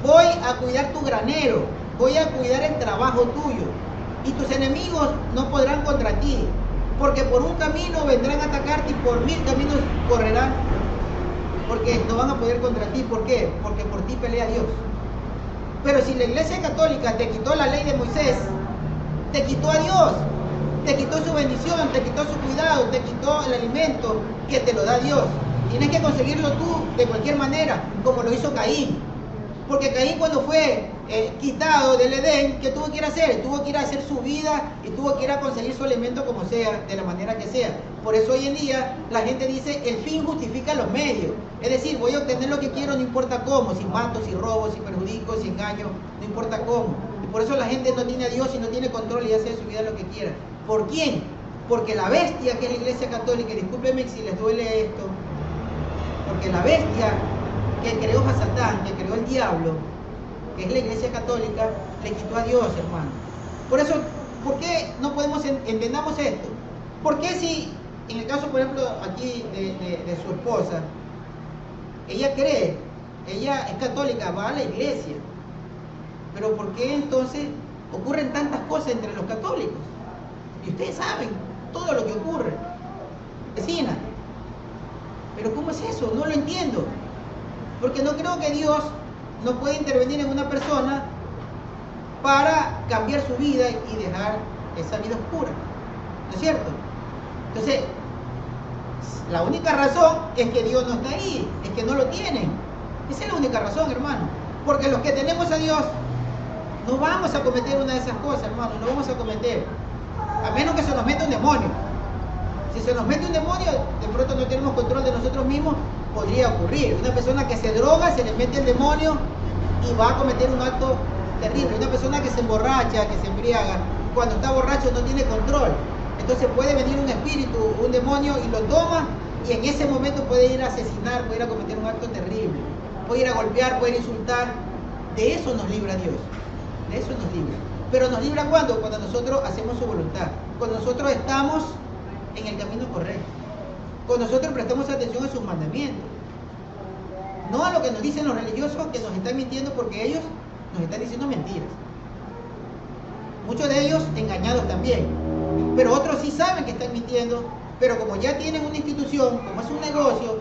voy a cuidar tu granero, voy a cuidar el trabajo tuyo. Y tus enemigos no podrán contra ti, porque por un camino vendrán a atacarte y por 1000 caminos correrán, porque no van a poder contra ti. ¿Por qué? Porque por ti pelea Dios. Pero si la iglesia católica te quitó la ley de Moisés, te quitó a Dios, te quitó su bendición, te quitó su cuidado, te quitó el alimento que te lo da Dios. Tienes que conseguirlo tú de cualquier manera, como lo hizo Caín. Porque Caín, cuando fue quitado del Edén, ¿qué tuvo que ir a hacer? Tuvo que ir a hacer su vida y tuvo que ir a conseguir su alimento como sea, de la manera que sea. Por eso hoy en día la gente dice, el fin justifica los medios. Es decir, voy a obtener lo que quiero, no importa cómo, si mato, si robo, si perjudico, si engaño, no importa cómo. Y por eso la gente no tiene a Dios y no tiene control y hace de su vida lo que quiera. ¿Por quién? Porque la bestia que es la iglesia católica, y discúlpenme si les duele esto, porque la bestia que creó a Satán, que creó el diablo, que es la iglesia católica, le quitó a Dios, hermano. Por eso, ¿por qué no podemos entendamos esto? ¿Por qué si, en el caso, por ejemplo, aquí de su esposa, ella cree, ella es católica, va a la iglesia, pero ¿por qué entonces ocurren tantas cosas entre los católicos? Y ustedes saben todo lo que ocurre. Vecina, Pero ¿cómo es eso? No lo entiendo. Porque no creo que Dios no pueda intervenir en una persona para cambiar su vida y dejar esa vida oscura. ¿No es cierto? Entonces, la única razón es que Dios no está ahí, es que no lo tienen. Esa es la única razón, hermano. Porque los que tenemos a Dios no vamos a cometer una de esas cosas, hermano, no vamos a cometer. A menos que se nos meta un demonio. Si se nos mete un demonio, de pronto no tenemos control de nosotros mismos, podría ocurrir. Una persona que se droga, se le mete el demonio y va a cometer un acto terrible. Una persona que se emborracha, que se embriaga, cuando está borracho no tiene control. Entonces puede venir un espíritu, un demonio y lo toma, y en ese momento puede ir a asesinar, puede ir a cometer un acto terrible. Puede ir a golpear, puede ir a insultar. De eso nos libra Dios. De eso nos libra. Pero nos libra ¿cuándo? Cuando nosotros hacemos su voluntad. Cuando nosotros estamos en el camino correcto. Cuando nosotros prestamos atención a sus mandamientos. No a lo que nos dicen los religiosos que nos están mintiendo, porque ellos nos están diciendo mentiras. Muchos de ellos engañados también. Pero otros sí saben que están mintiendo, pero como ya tienen una institución, como es un negocio,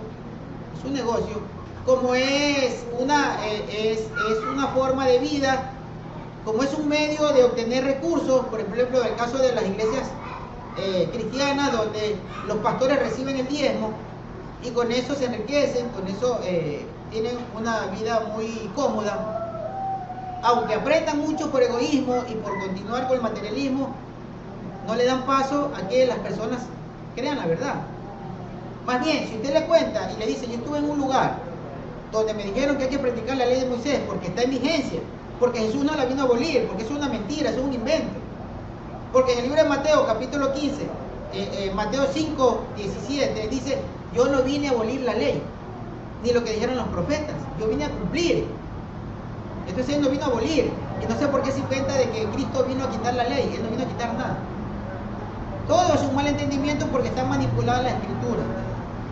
como es una forma de vida, como es un medio de obtener recursos, por ejemplo, en el caso de las iglesias cristianas, donde los pastores reciben el diezmo y con eso se enriquecen, con eso tienen una vida muy cómoda, aunque aprendan mucho por egoísmo y por continuar con el materialismo, no le dan paso a que las personas crean la verdad. Más bien, si usted le cuenta y le dice, yo estuve en un lugar donde me dijeron que hay que practicar la ley de Moisés porque está en vigencia, porque Jesús no la vino a abolir, porque es una mentira, es un invento. Porque en el libro de Mateo, capítulo 15, Mateo 5, 17, dice, yo no vine a abolir la ley, ni lo que dijeron los profetas, yo vine a cumplir. Entonces él no vino a abolir, y no sé por qué se inventa de que Cristo vino a quitar la ley, él no vino a quitar nada. Todo es un mal entendimiento porque están manipuladas las escrituras,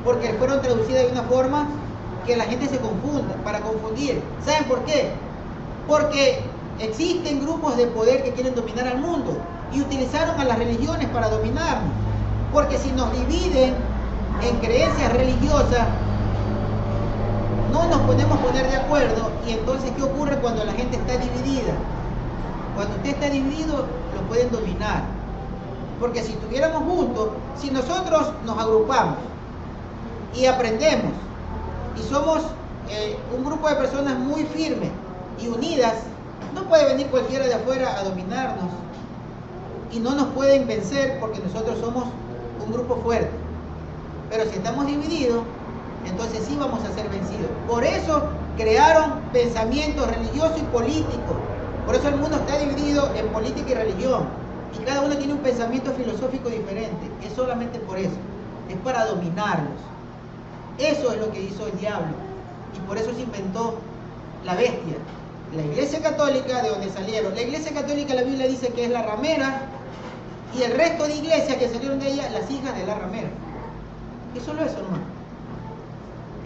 porque fueron traducidas de una forma que la gente se confunda, para confundir. ¿Saben por qué? Porque existen grupos de poder que quieren dominar al mundo y utilizaron a las religiones para dominarnos. Porque si nos dividen en creencias religiosas, no nos podemos poner de acuerdo. Y entonces, ¿qué ocurre cuando la gente está dividida? Cuando usted está dividido, lo pueden dominar. Porque si estuviéramos juntos, si nosotros nos agrupamos y aprendemos y somos un grupo de personas muy firmes y unidas, no puede venir cualquiera de afuera a dominarnos y no nos pueden vencer porque nosotros somos un grupo fuerte. Pero si estamos divididos, entonces sí vamos a ser vencidos. Por eso crearon pensamientos religiosos y políticos. Por eso el mundo está dividido en política y religión. Y cada uno tiene un pensamiento filosófico diferente. Es solamente por eso. Es para dominarlos. Eso es lo que hizo el diablo. Y por eso se inventó la bestia. La Iglesia Católica, de donde salieron. La Iglesia Católica, la Biblia dice que es la ramera. Y el resto de iglesias que salieron de ella, las hijas de la ramera. Es solo eso, hermano.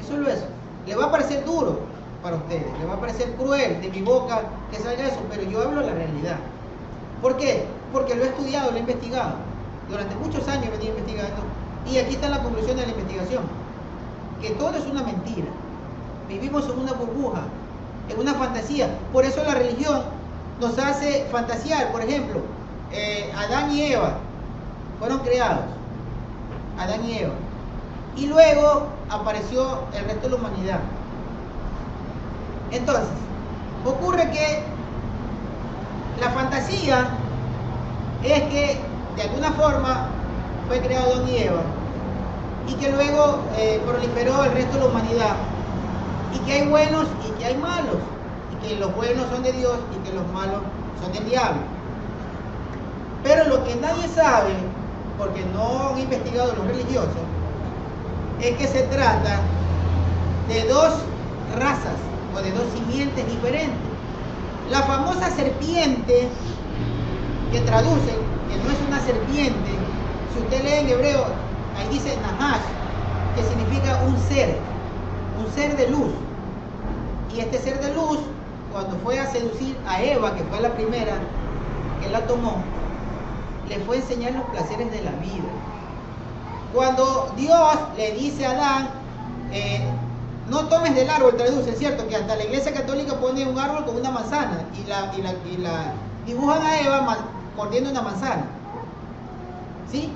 Es solo eso. Le va a parecer duro para ustedes. Le va a parecer cruel de mi boca que salga eso. Pero yo hablo la realidad. ¿Por qué? Porque lo he estudiado, lo he investigado. Durante muchos años he venido investigando. Y aquí está la conclusión de la investigación. Que todo es una mentira. Vivimos en una burbuja, en una fantasía. Por eso la religión nos hace fantasear. Por ejemplo, Adán y Eva fueron creados. Adán y Eva. Y luego apareció el resto de la humanidad. Entonces, ocurre que la fantasía es que de alguna forma fue creado Adán y Eva y que luego proliferó el resto de la humanidad y que hay buenos y que hay malos y que los buenos son de Dios y que los malos son del diablo. Pero lo que nadie sabe, porque no han investigado los religiosos, es que se trata de dos razas o de dos simientes diferentes. La famosa serpiente, que traducen, que no es una serpiente, si usted lee en hebreo, ahí dice Nahash, que significa un ser de luz. Y este ser de luz, cuando fue a seducir a Eva, que fue la primera que la tomó, le fue a enseñar los placeres de la vida. Cuando Dios le dice a Adán, no tomes del árbol, traduce, es cierto que hasta la Iglesia Católica pone un árbol con una manzana y la dibujan a Eva mordiendo una manzana, ¿sí?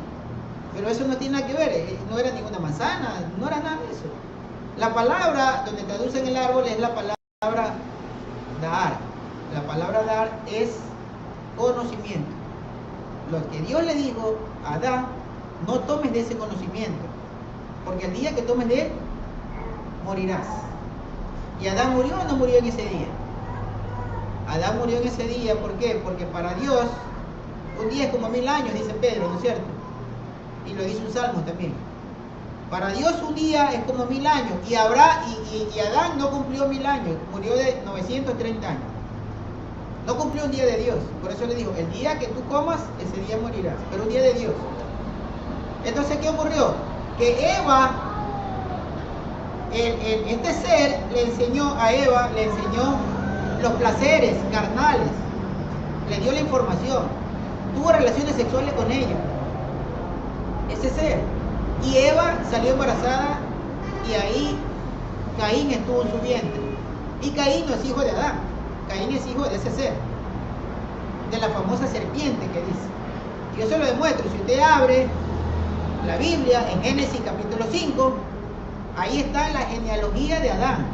Pero eso no tiene nada que ver, no era ninguna manzana, no era nada de eso. La palabra donde traducen el árbol es la palabra dar. La palabra dar es conocimiento. Lo que Dios le dijo a Adán, no tomes de ese conocimiento, porque el día que tomes de él, morirás. ¿Y Adán murió o no murió en ese día? Adán murió en ese día, ¿por qué? Porque para Dios un día es como 1000 años, dice Pedro, ¿no es cierto? Y lo dice un salmo también. Para Dios un día es como 1000 años, y Adán no cumplió 1000 años, murió de 930 años. No cumplió un día de Dios, por eso le dijo, el día que tú comas, ese día morirás, pero un día de Dios. Entonces, ¿qué ocurrió? Que Eva, este ser le enseñó a Eva, le enseñó los placeres carnales, le dio la información, tuvo relaciones sexuales con ella, ese ser. Y Eva salió embarazada y ahí Caín estuvo en su vientre. Y Caín no es hijo de Adán, Caín es hijo de ese ser, de la famosa serpiente que dice. Y yo se lo demuestro, si usted abre la Biblia en Génesis capítulo 5, ahí está la genealogía de Adán.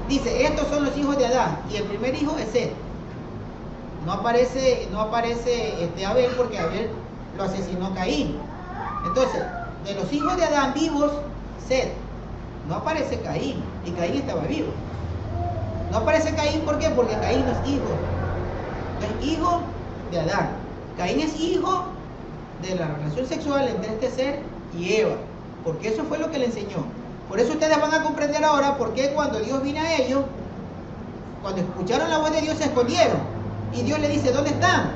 Dice, estos son los hijos de Adán, y el primer hijo es Set. No aparece Abel, porque Abel lo asesinó Caín. Entonces, de los hijos de Adán vivos, Set. No aparece Caín, y Caín estaba vivo. No aparece Caín, ¿por qué? Porque Caín no es hijo. No es hijo de Adán. Caín es hijo de la relación sexual entre este ser y Eva, porque eso fue lo que le enseñó. Por eso ustedes van a comprender ahora por qué cuando Dios vino a ellos, cuando escucharon la voz de Dios, se escondieron. Y Dios le dice, ¿dónde están?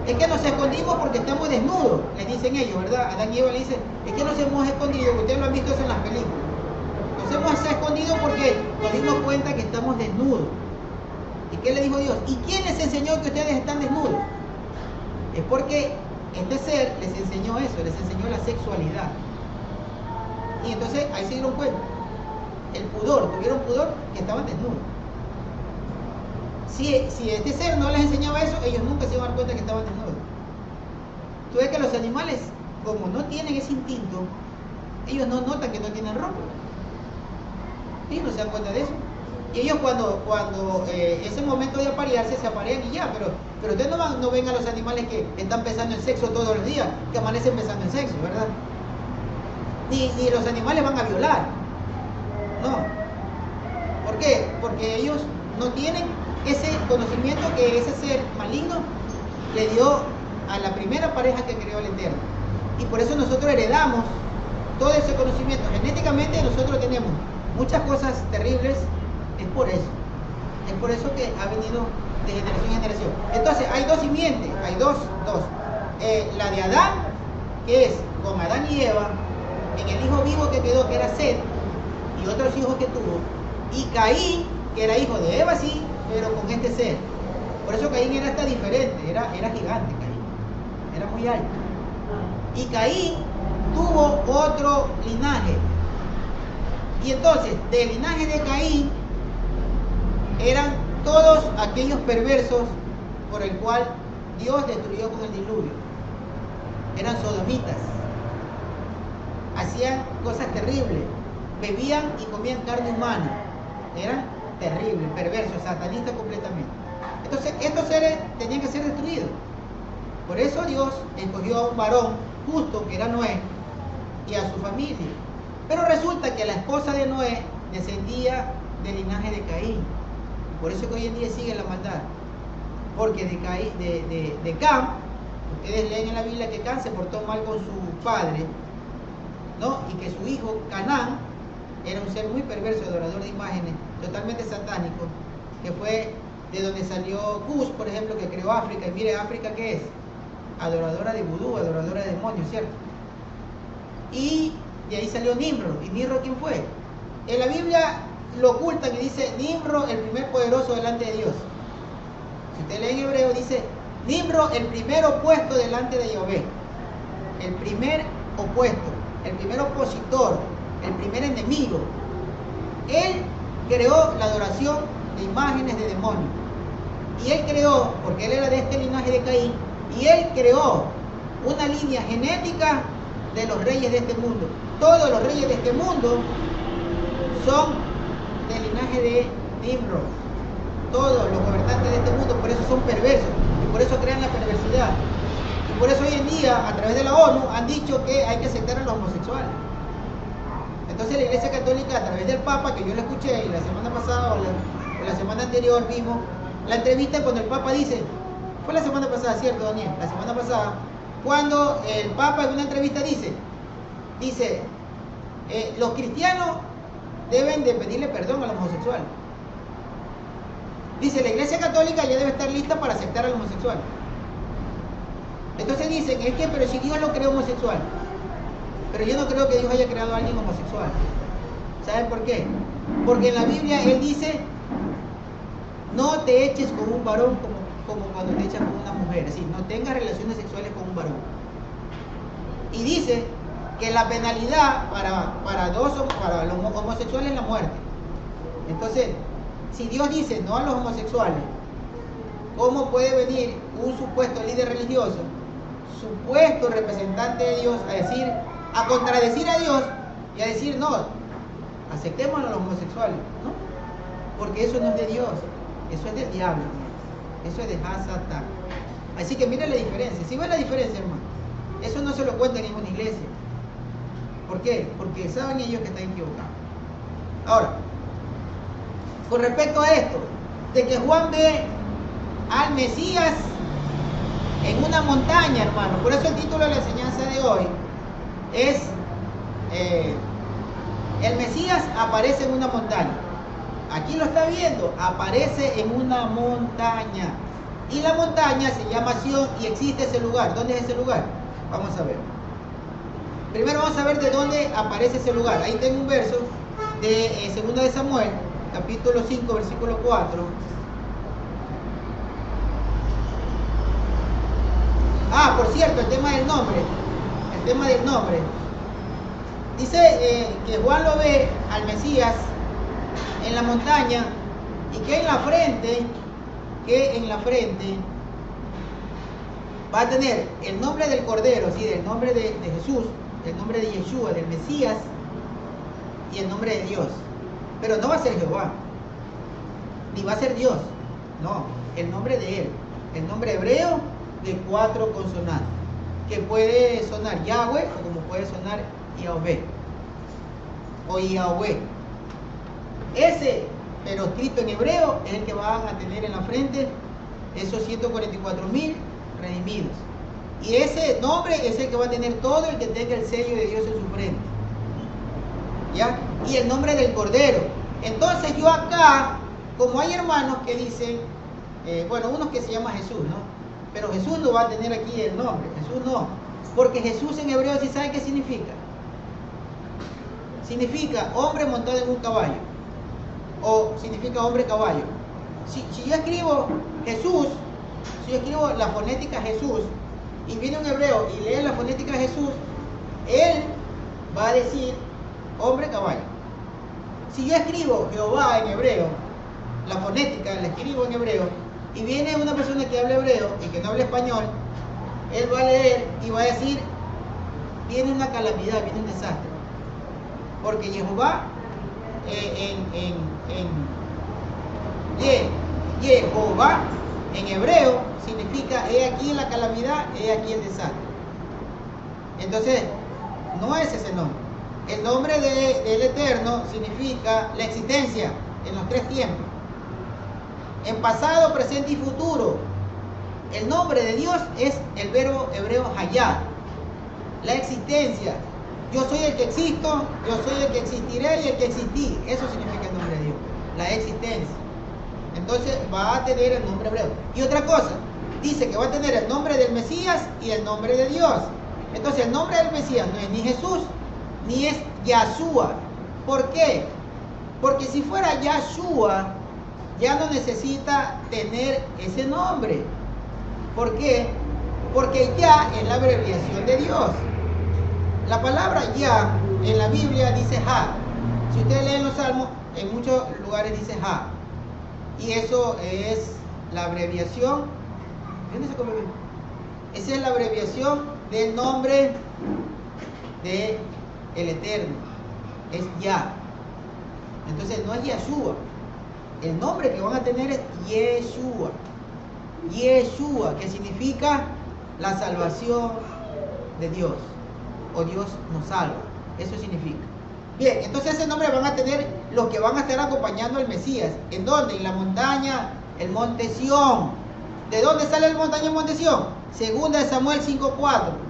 Es que nos escondimos porque estamos desnudos, les dicen ellos, ¿verdad? Adán y Eva le dicen, es que nos hemos escondido, ustedes lo han visto eso en las películas. Nos hemos escondido porque nos dimos cuenta que estamos desnudos. ¿Y qué le dijo Dios? ¿Y quién les enseñó que ustedes están desnudos? Es porque este ser les enseñó eso, les enseñó la sexualidad. Y entonces ahí se dieron cuenta. El pudor, tuvieron pudor que estaban desnudos. Si este ser no les enseñaba eso, ellos nunca se iban a dar cuenta que estaban desnudos. Tú ves que los animales, como no tienen ese instinto, ellos no notan que no tienen ropa. ¿Sí? No se dan cuenta de eso. Y ellos cuando ese momento de aparearse, se aparean y ya, pero ustedes no ven a los animales que están pensando en sexo todos los días, que amanecen pensando en sexo, ¿verdad? Ni los animales van a violar. No. ¿Por qué? Porque ellos no tienen ese conocimiento que ese ser maligno le dio a la primera pareja que creó el Eterno. Y por eso nosotros heredamos todo ese conocimiento. Genéticamente nosotros tenemos muchas cosas terribles. Es por eso que ha venido de generación en generación. Entonces hay dos simientes, hay dos. La de Adán, que es con Adán y Eva, en el hijo vivo que quedó, que era Set, y otros hijos que tuvo, y Caín, que era hijo de Eva, sí, pero con este ser. Por eso Caín era hasta diferente, era gigante Caín, era muy alto. Y Caín tuvo otro linaje. Y entonces, del linaje de Caín, eran todos aquellos perversos por el cual Dios destruyó con el diluvio. Eran sodomitas. Hacían cosas terribles. Bebían y comían carne humana. Eran terribles, perversos, satanistas completamente. Entonces, estos seres tenían que ser destruidos. Por eso Dios escogió a un varón justo, que era Noé, y a su familia. Pero resulta que la esposa de Noé descendía del linaje de Caín. Por eso que hoy en día sigue la maldad. Porque de Cam, ustedes leen en la Biblia que Cam se portó mal con su padre, ¿no? Y que su hijo, Canaán, era un ser muy perverso, adorador de imágenes, totalmente satánico, que fue de donde salió Cus, por ejemplo, que creó África. Y mire, África, ¿qué es? Adoradora de vudú, adoradora de demonios, ¿cierto? Y de ahí salió Nimrod. ¿Y Nimrod quién fue? En la Biblia lo ocultan y dice Nimrod, el primer poderoso delante de Dios. Si usted lee en hebreo, dice Nimrod, el primer opuesto delante de Yahvé. El primer opuesto, el primer opositor, el primer enemigo. Él creó la adoración de imágenes de demonios. Y él creó, porque él era de este linaje de Caín, y él creó una línea genética de los reyes de este mundo. Todos los reyes de este mundo son del linaje de Nimrod. Todos los gobernantes de este mundo, por eso son perversos, y por eso crean la perversidad. Y por eso hoy en día, a través de la ONU, han dicho que hay que aceptar a los homosexuales. Entonces la Iglesia Católica, a través del Papa, que yo lo escuché, y la semana pasada o la semana anterior vimos la entrevista cuando el Papa dice, fue la semana pasada, ¿cierto, Daniel? La semana pasada, cuando el Papa en una entrevista dice, los cristianos deben de pedirle perdón a los homosexuales. Dice, la Iglesia Católica ya debe estar lista para aceptar al homosexual. Entonces dicen, es que, pero si Dios lo creó homosexual. Pero yo no creo que Dios haya creado a alguien homosexual. ¿Saben por qué? Porque en la Biblia Él dice, no te eches con un varón como cuando te echas con una mujer. Es decir, no tengas relaciones sexuales con un varón. Y dice que la penalidad para los homosexuales es la muerte. Entonces, si Dios dice no a los homosexuales, ¿cómo puede venir un supuesto líder religioso, supuesto representante de Dios, a contradecir a Dios y a decir no, aceptemos a los homosexuales? ¿No? Porque eso no es de Dios, eso es del diablo, eso es de Hasatán. Así que mira la diferencia. Si ven la diferencia, hermano, eso no se lo cuenta en ninguna iglesia. ¿Por qué? Porque saben ellos que están equivocados. Ahora, con respecto a esto, de que Juan ve al Mesías en una montaña, hermano. Por eso el título de la enseñanza de hoy es el Mesías aparece en una montaña. Aquí lo está viendo, aparece en una montaña. Y la montaña se llama Sión y existe ese lugar. ¿Dónde es ese lugar? Vamos a ver. Primero vamos a ver de dónde aparece ese lugar. Ahí tengo un verso de 2 de Samuel, capítulo 5, versículo 4. Por cierto, el tema del nombre. El tema del nombre. Dice que Juan lo ve al Mesías en la montaña y que en la frente va a tener el nombre del Cordero, ¿sí? El nombre de Jesús, el nombre de Yeshua, del Mesías y el nombre de Dios. Pero no va a ser Jehová, ni va a ser Dios, no, el nombre de Él, el nombre hebreo de 4 consonantes, que puede sonar Yahweh o como puede sonar Yahvé o Yahweh. Ese, pero escrito en hebreo, es el que van a tener en la frente esos 144,000 redimidos. Y ese nombre es el que va a tener todo el que tenga el sello de Dios en su frente. ¿Ya? Y el nombre del Cordero. Entonces yo acá, como hay hermanos que dicen, unos que se llama Jesús, ¿no? Pero Jesús no va a tener aquí el nombre, Jesús no. Porque Jesús en hebreo, ¿sí saben qué significa? Significa hombre montado en un caballo. O significa hombre caballo. Si yo escribo Jesús, si yo escribo la fonética Jesús, y viene un hebreo y lee la fonética Jesús, él va a decir hombre caballo. Si yo escribo Jehová en hebreo, la fonética la escribo en hebreo, y viene una persona que habla hebreo y que no habla español, él va a leer y va a decir, viene una calamidad, viene un desastre. Porque Jehová Jehová en hebreo significa he aquí la calamidad, he aquí el desastre. Entonces, no es ese nombre. El nombre del Eterno significa la existencia en los 3 tiempos. En pasado, presente y futuro. El nombre de Dios es el verbo hebreo hayá, la existencia. Yo soy el que existo, yo soy el que existiré y el que existí. Eso significa el nombre de Dios, la existencia. Entonces va a tener el nombre hebreo. Y otra cosa, dice que va a tener el nombre del Mesías y el nombre de Dios. Entonces el nombre del Mesías no es ni Jesús, ni es Yahshua. ¿Por qué? Porque si fuera Yahshua, ya no necesita tener ese nombre. ¿Por qué? Porque Yah es la abreviación de Dios. La palabra Yah en la Biblia dice Ja. Si ustedes leen los salmos, en muchos lugares dice Ja. Y eso es la abreviación. ¿Dónde se come bien? Esa es la abreviación del nombre de el Eterno. Es Ya. Entonces no es Yeshua. El nombre que van a tener es Yeshua. Yeshua, que significa la salvación de Dios. O Dios nos salva. Eso significa. Bien, entonces ese nombre van a tener los que van a estar acompañando al Mesías. ¿En dónde? En la montaña, el monte Sión. ¿De dónde sale el montaña, el monte Sión? Segunda de Samuel 5:4.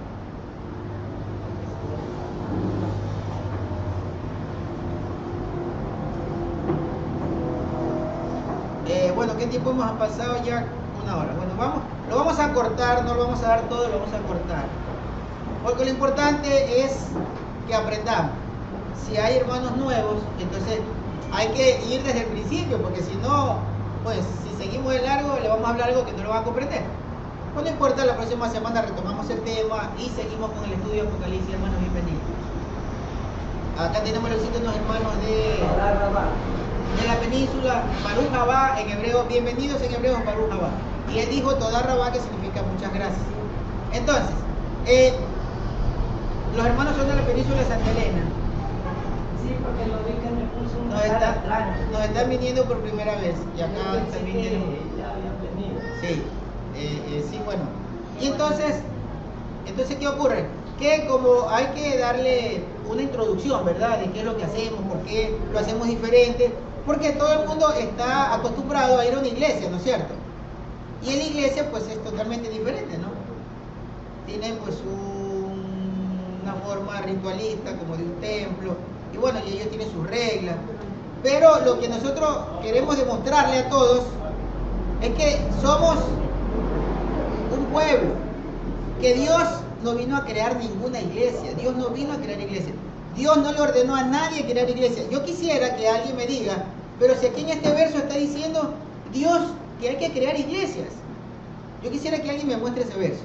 Bueno, ¿qué tiempo hemos pasado ya? 1 hora. Bueno, lo vamos a cortar, no lo vamos a dar todo, lo vamos a cortar. Porque lo importante es que aprendamos. Si hay hermanos nuevos, entonces hay que ir desde el principio, porque si no, pues si seguimos de largo, le vamos a hablar algo que no lo van a comprender. Pues no importa, la próxima semana retomamos el tema y seguimos con el estudio de Apocalipsis, hermanos, bienvenidos. Acá tenemos los sitios, los hermanos de la península, Baruch Habá, en hebreo, bienvenidos en hebreo, Baruch Habá. Y él dijo Todá Rabá, que significa muchas gracias. Entonces, los hermanos son de la península de Santa Elena. Sí, porque lo vi que me puso un Nos están viniendo por primera vez. Y acá están viniendo. Ya habían venido. Sí, sí, bueno. Y entonces, ¿qué ocurre? Que como hay que darle una introducción, ¿verdad? De qué es lo que hacemos, por qué lo hacemos diferente. Porque todo el mundo está acostumbrado a ir a una iglesia, ¿no es cierto? Y en la iglesia pues es totalmente diferente, ¿no? Tienen pues una forma ritualista como de un templo. Y bueno, y ellos tienen sus reglas. Pero lo que nosotros queremos demostrarle a todos es que somos un pueblo, que Dios no vino a crear ninguna iglesia. Dios no vino a crear iglesia. Dios no le ordenó a nadie crear iglesia. Yo quisiera que alguien me diga, pero si aquí en este verso está diciendo Dios que hay que crear iglesias. Yo quisiera que alguien me muestre ese verso.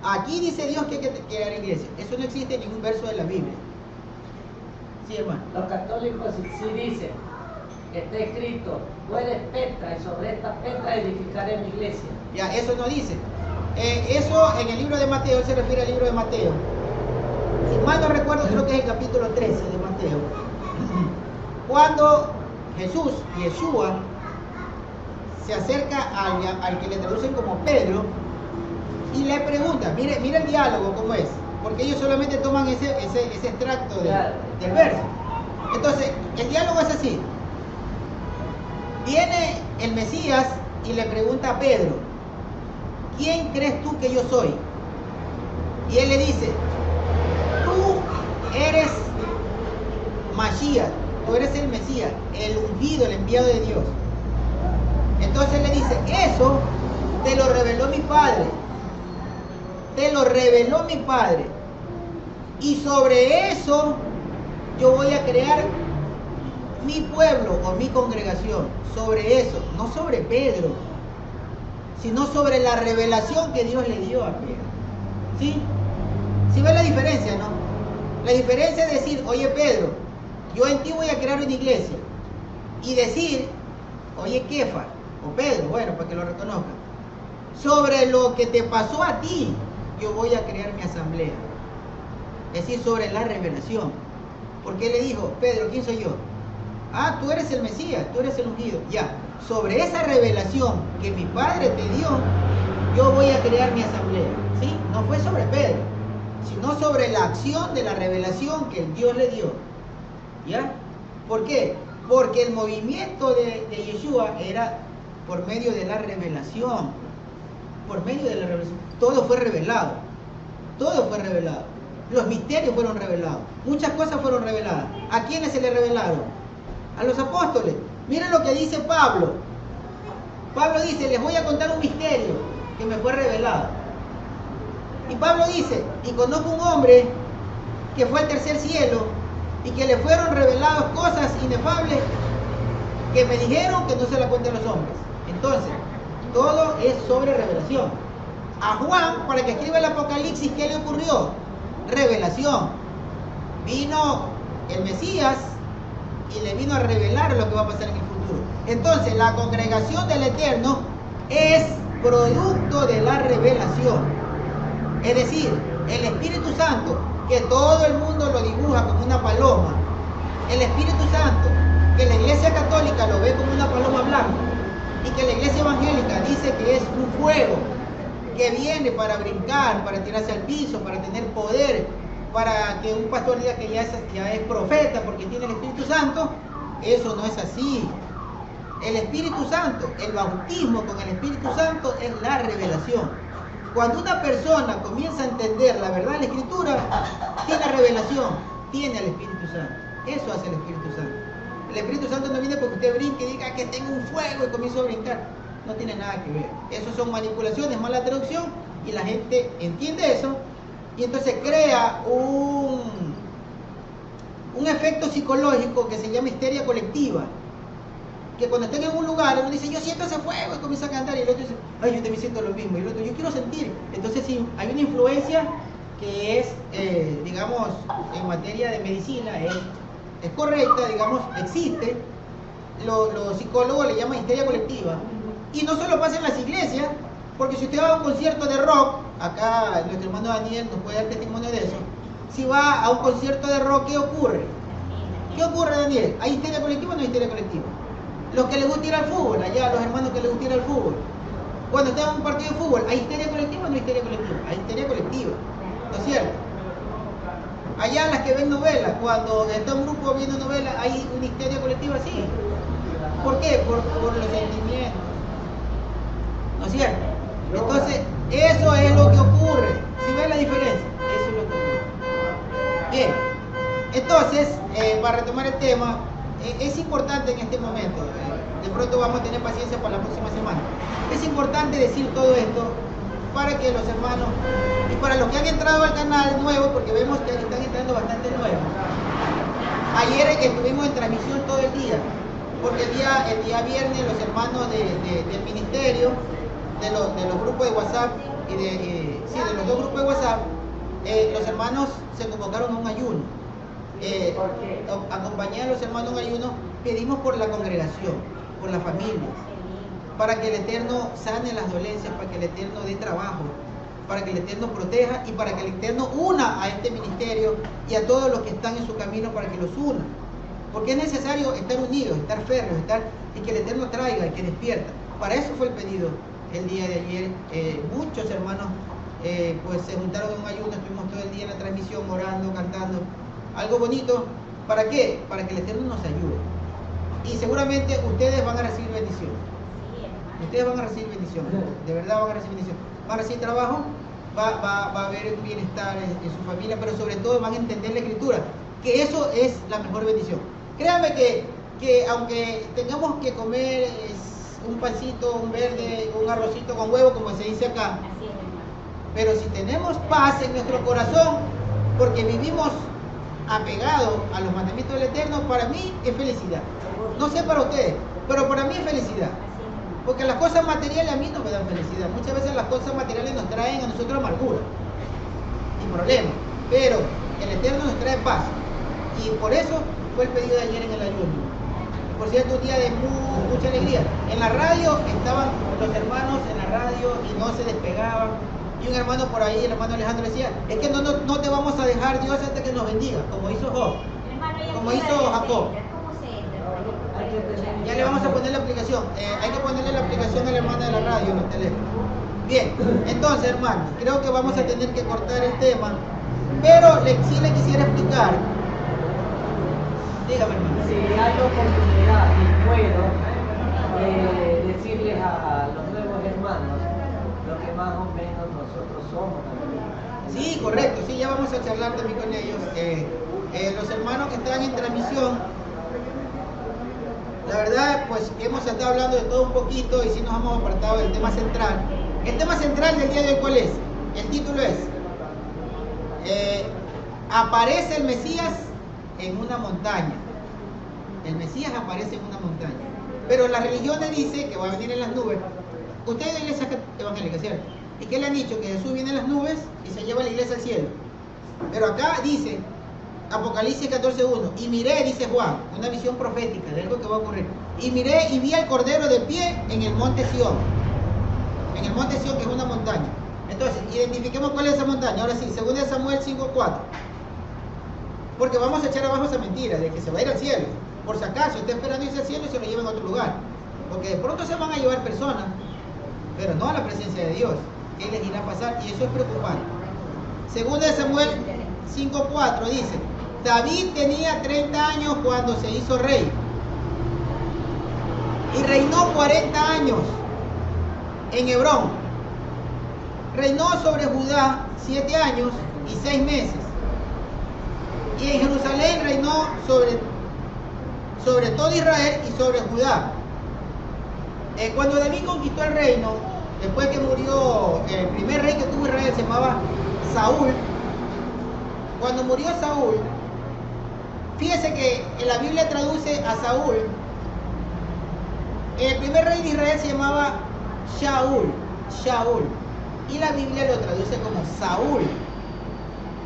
Aquí dice Dios que hay que crear iglesias. Eso no existe en ningún verso de la Biblia. Sí, hermano. Los católicos sí dicen que está escrito, tú eres Petra y sobre esta Petra edificaré mi iglesia. Ya, eso no dice. Eso en el libro de Mateo, se refiere al libro de Mateo. Si mal no recuerdo, creo que es el capítulo 13 de Mateo. Cuando Jesús, Yeshua, se acerca al que le traducen como Pedro y le pregunta, mire el diálogo cómo es, porque ellos solamente toman ese extracto del verso. Entonces, el diálogo es así. Viene el Mesías y le pregunta a Pedro, ¿quién crees tú que yo soy? Y él le dice, tú eres Mashiach, tú eres el Mesías, el ungido, el enviado de Dios. Entonces le dice, eso te lo reveló mi Padre. Te lo reveló mi Padre. Y sobre eso yo voy a crear mi pueblo o mi congregación. Sobre eso, no sobre Pedro, sino sobre la revelación que Dios le dio a Pedro. ¿Sí? ¿Sí ven la diferencia, no? La diferencia es decir, oye Pedro, yo en ti voy a crear una iglesia. Y decir, oye Kefa, o Pedro, bueno, para que lo reconozcan, sobre lo que te pasó a ti, yo voy a crear mi asamblea. Es decir, sobre la revelación. Porque él le dijo, Pedro, ¿quién soy yo? Ah, tú eres el Mesías, tú eres el ungido. Ya, sobre esa revelación que mi Padre te dio, yo voy a crear mi asamblea. ¿Sí? No fue sobre Pedro, sino sobre la acción de la revelación que el Dios le dio. ¿Ya? ¿Por qué? Porque el movimiento de Yeshua era por medio de la revelación. Por medio de la revelación. Todo fue revelado. Todo fue revelado. Los misterios fueron revelados. Muchas cosas fueron reveladas. ¿A quiénes se le revelaron? A los apóstoles. Miren lo que dice Pablo. Pablo dice, les voy a contar un misterio que me fue revelado. Y Pablo dice, y conozco un hombre que fue al tercer cielo y que le fueron reveladas cosas inefables que me dijeron que no se la cuenten los hombres. Entonces, todo es sobre revelación. A Juan, para que escriba el Apocalipsis, ¿qué le ocurrió? Revelación. Vino el Mesías y le vino a revelar lo que va a pasar en el futuro. Entonces, la congregación del Eterno es producto de la revelación. Es decir, el Espíritu Santo, que todo el mundo lo dibuja como una paloma, el Espíritu Santo, que la Iglesia Católica lo ve como una paloma blanca, y que la Iglesia Evangélica dice que es un fuego que viene para brincar, para tirarse al piso, para tener poder, para que un pastor diga que ya es profeta porque tiene el Espíritu Santo. Eso no es así. El Espíritu Santo, el bautismo con el Espíritu Santo es la revelación. Cuando una persona comienza a entender la verdad de la Escritura, tiene revelación, tiene al Espíritu Santo. Eso hace el Espíritu Santo. El Espíritu Santo no viene porque usted brinque y diga que tengo un fuego y comienzo a brincar. No tiene nada que ver. Eso son manipulaciones, mala traducción, y la gente entiende eso y entonces crea un efecto psicológico que se llama histeria colectiva. Que cuando estén en un lugar, uno dice, yo siento ese fuego, y comienza a cantar, y el otro dice, ay, yo también siento lo mismo, y el otro, yo quiero sentir. Entonces, sí, hay una influencia que es, digamos, en materia de medicina, es correcta, digamos, existe. Los psicólogos le llaman histeria colectiva. Y no solo pasa en las iglesias, porque si usted va a un concierto de rock, acá nuestro hermano Daniel nos puede dar testimonio de eso. Si va a un concierto de rock, ¿qué ocurre? ¿Qué ocurre, Daniel? ¿Hay histeria colectiva o no hay histeria colectiva? Los que les gusta ir al fútbol, allá los hermanos que les gusta ir al fútbol. Cuando están en un partido de fútbol, ¿hay histeria colectiva o no hay histeria colectiva? Hay histeria colectiva, ¿no es cierto? Allá las que ven novelas, cuando está un grupo viendo novelas, ¿hay una histeria colectiva? Sí. ¿Por qué? Por los sentimientos, ¿no es cierto? Entonces, eso es lo que ocurre. ¿Sí ven la diferencia? Eso es lo que ocurre. Bien, entonces, para retomar el tema, es importante en este momento, de pronto vamos a tener paciencia para la próxima semana, es importante decir todo esto para que los hermanos, y para los que han entrado al canal nuevo, porque vemos que están entrando bastante nuevos. Ayer estuvimos en transmisión todo el día, porque el día viernes los hermanos del ministerio, de los grupos de WhatsApp, de los dos grupos de WhatsApp, los hermanos se convocaron a un ayuno. Acompañé a los hermanos en ayuno, pedimos por la congregación, por la familia, para que el Eterno sane las dolencias, para que el Eterno dé trabajo, para que el Eterno proteja y para que el Eterno una a este ministerio y a todos los que están en su camino, para que los una. Porque es necesario estar unidos, estar férreos, y que el Eterno traiga y que despierta. Para eso fue el pedido el día de ayer. Muchos hermanos pues se juntaron en un ayuno, estuvimos todo el día en la transmisión orando, cantando. Algo bonito, ¿para qué? Para que el Eterno nos ayude. Y seguramente ustedes van a recibir bendición. Ustedes van a recibir bendición. De verdad van a recibir bendición. Van a recibir trabajo, va a haber un bienestar en su familia, pero sobre todo van a entender la Escritura. Que eso es la mejor bendición. Créanme que aunque tengamos que comer un pancito, un verde, un arrocito con huevo, como se dice acá, pero si tenemos paz en nuestro corazón, porque vivimos apegado a los mandamientos del Eterno, para mí es felicidad. No sé para ustedes, pero para mí es felicidad. Porque las cosas materiales a mí no me dan felicidad. Muchas veces las cosas materiales nos traen a nosotros amargura y problemas. Pero el Eterno nos trae paz. Y por eso fue el pedido de ayer en el ayuno. Por cierto, un día de mucha alegría. En la radio estaban los hermanos en la radio y no se despegaban. Y un hermano por ahí, el hermano Alejandro, decía, es que no te vamos a dejar, Dios, hasta que nos bendiga, como hizo Job, como hizo Jacob. Ya le vamos a poner la aplicación. Hay que ponerle la aplicación a la hermana de la radio en el teléfono. Bien, entonces, hermanos, creo que vamos a tener que cortar el tema, pero sí le quisiera explicar. Dígame, hermano. Si hay oportunidad y puedo decirles a los nuevos hermanos lo que más o menos nosotros somos. Sí, correcto, sí, ya vamos a charlar también con ellos. Los hermanos que están en transmisión, la verdad, pues hemos estado hablando de todo un poquito y sí nos hemos apartado del tema central. El tema central del día de hoy, ¿cuál es? El título es aparece el Mesías en una montaña. El Mesías aparece en una montaña. Pero las religiones dicen que va a venir en las nubes. Ustedes de la iglesia evangélica, ¿cierto? ¿Y qué le han dicho? Que Jesús viene en las nubes y se lleva a la iglesia al cielo. Pero acá dice Apocalipsis 14:1. Y miré, dice Juan, una visión profética de algo que va a ocurrir. Y miré y vi al Cordero de pie en el monte Sión. En el monte Sión, que es una montaña. Entonces, identifiquemos cuál es esa montaña. Ahora sí, 2 Samuel 5:4. Porque vamos a echar abajo esa mentira de que se va a ir al cielo. Por si acaso, está esperando irse al cielo y se lo lleven a otro lugar. Porque de pronto se van a llevar personas, pero no a la presencia de Dios. ¿Qué les irá a pasar? Y eso es preocupante. 2 Samuel 5:4 dice: David tenía 30 años cuando se hizo rey. Y reinó 40 años en Hebrón. Reinó sobre Judá 7 años y 6 meses. Y en Jerusalén reinó sobre todo Israel y sobre Judá. Cuando David conquistó el reino, después que murió el primer rey que tuvo Israel, se llamaba Saúl. Cuando murió Saúl, fíjese que en la Biblia traduce a Saúl. El primer rey de Israel se llamaba Shaul. Y la Biblia lo traduce como Saúl.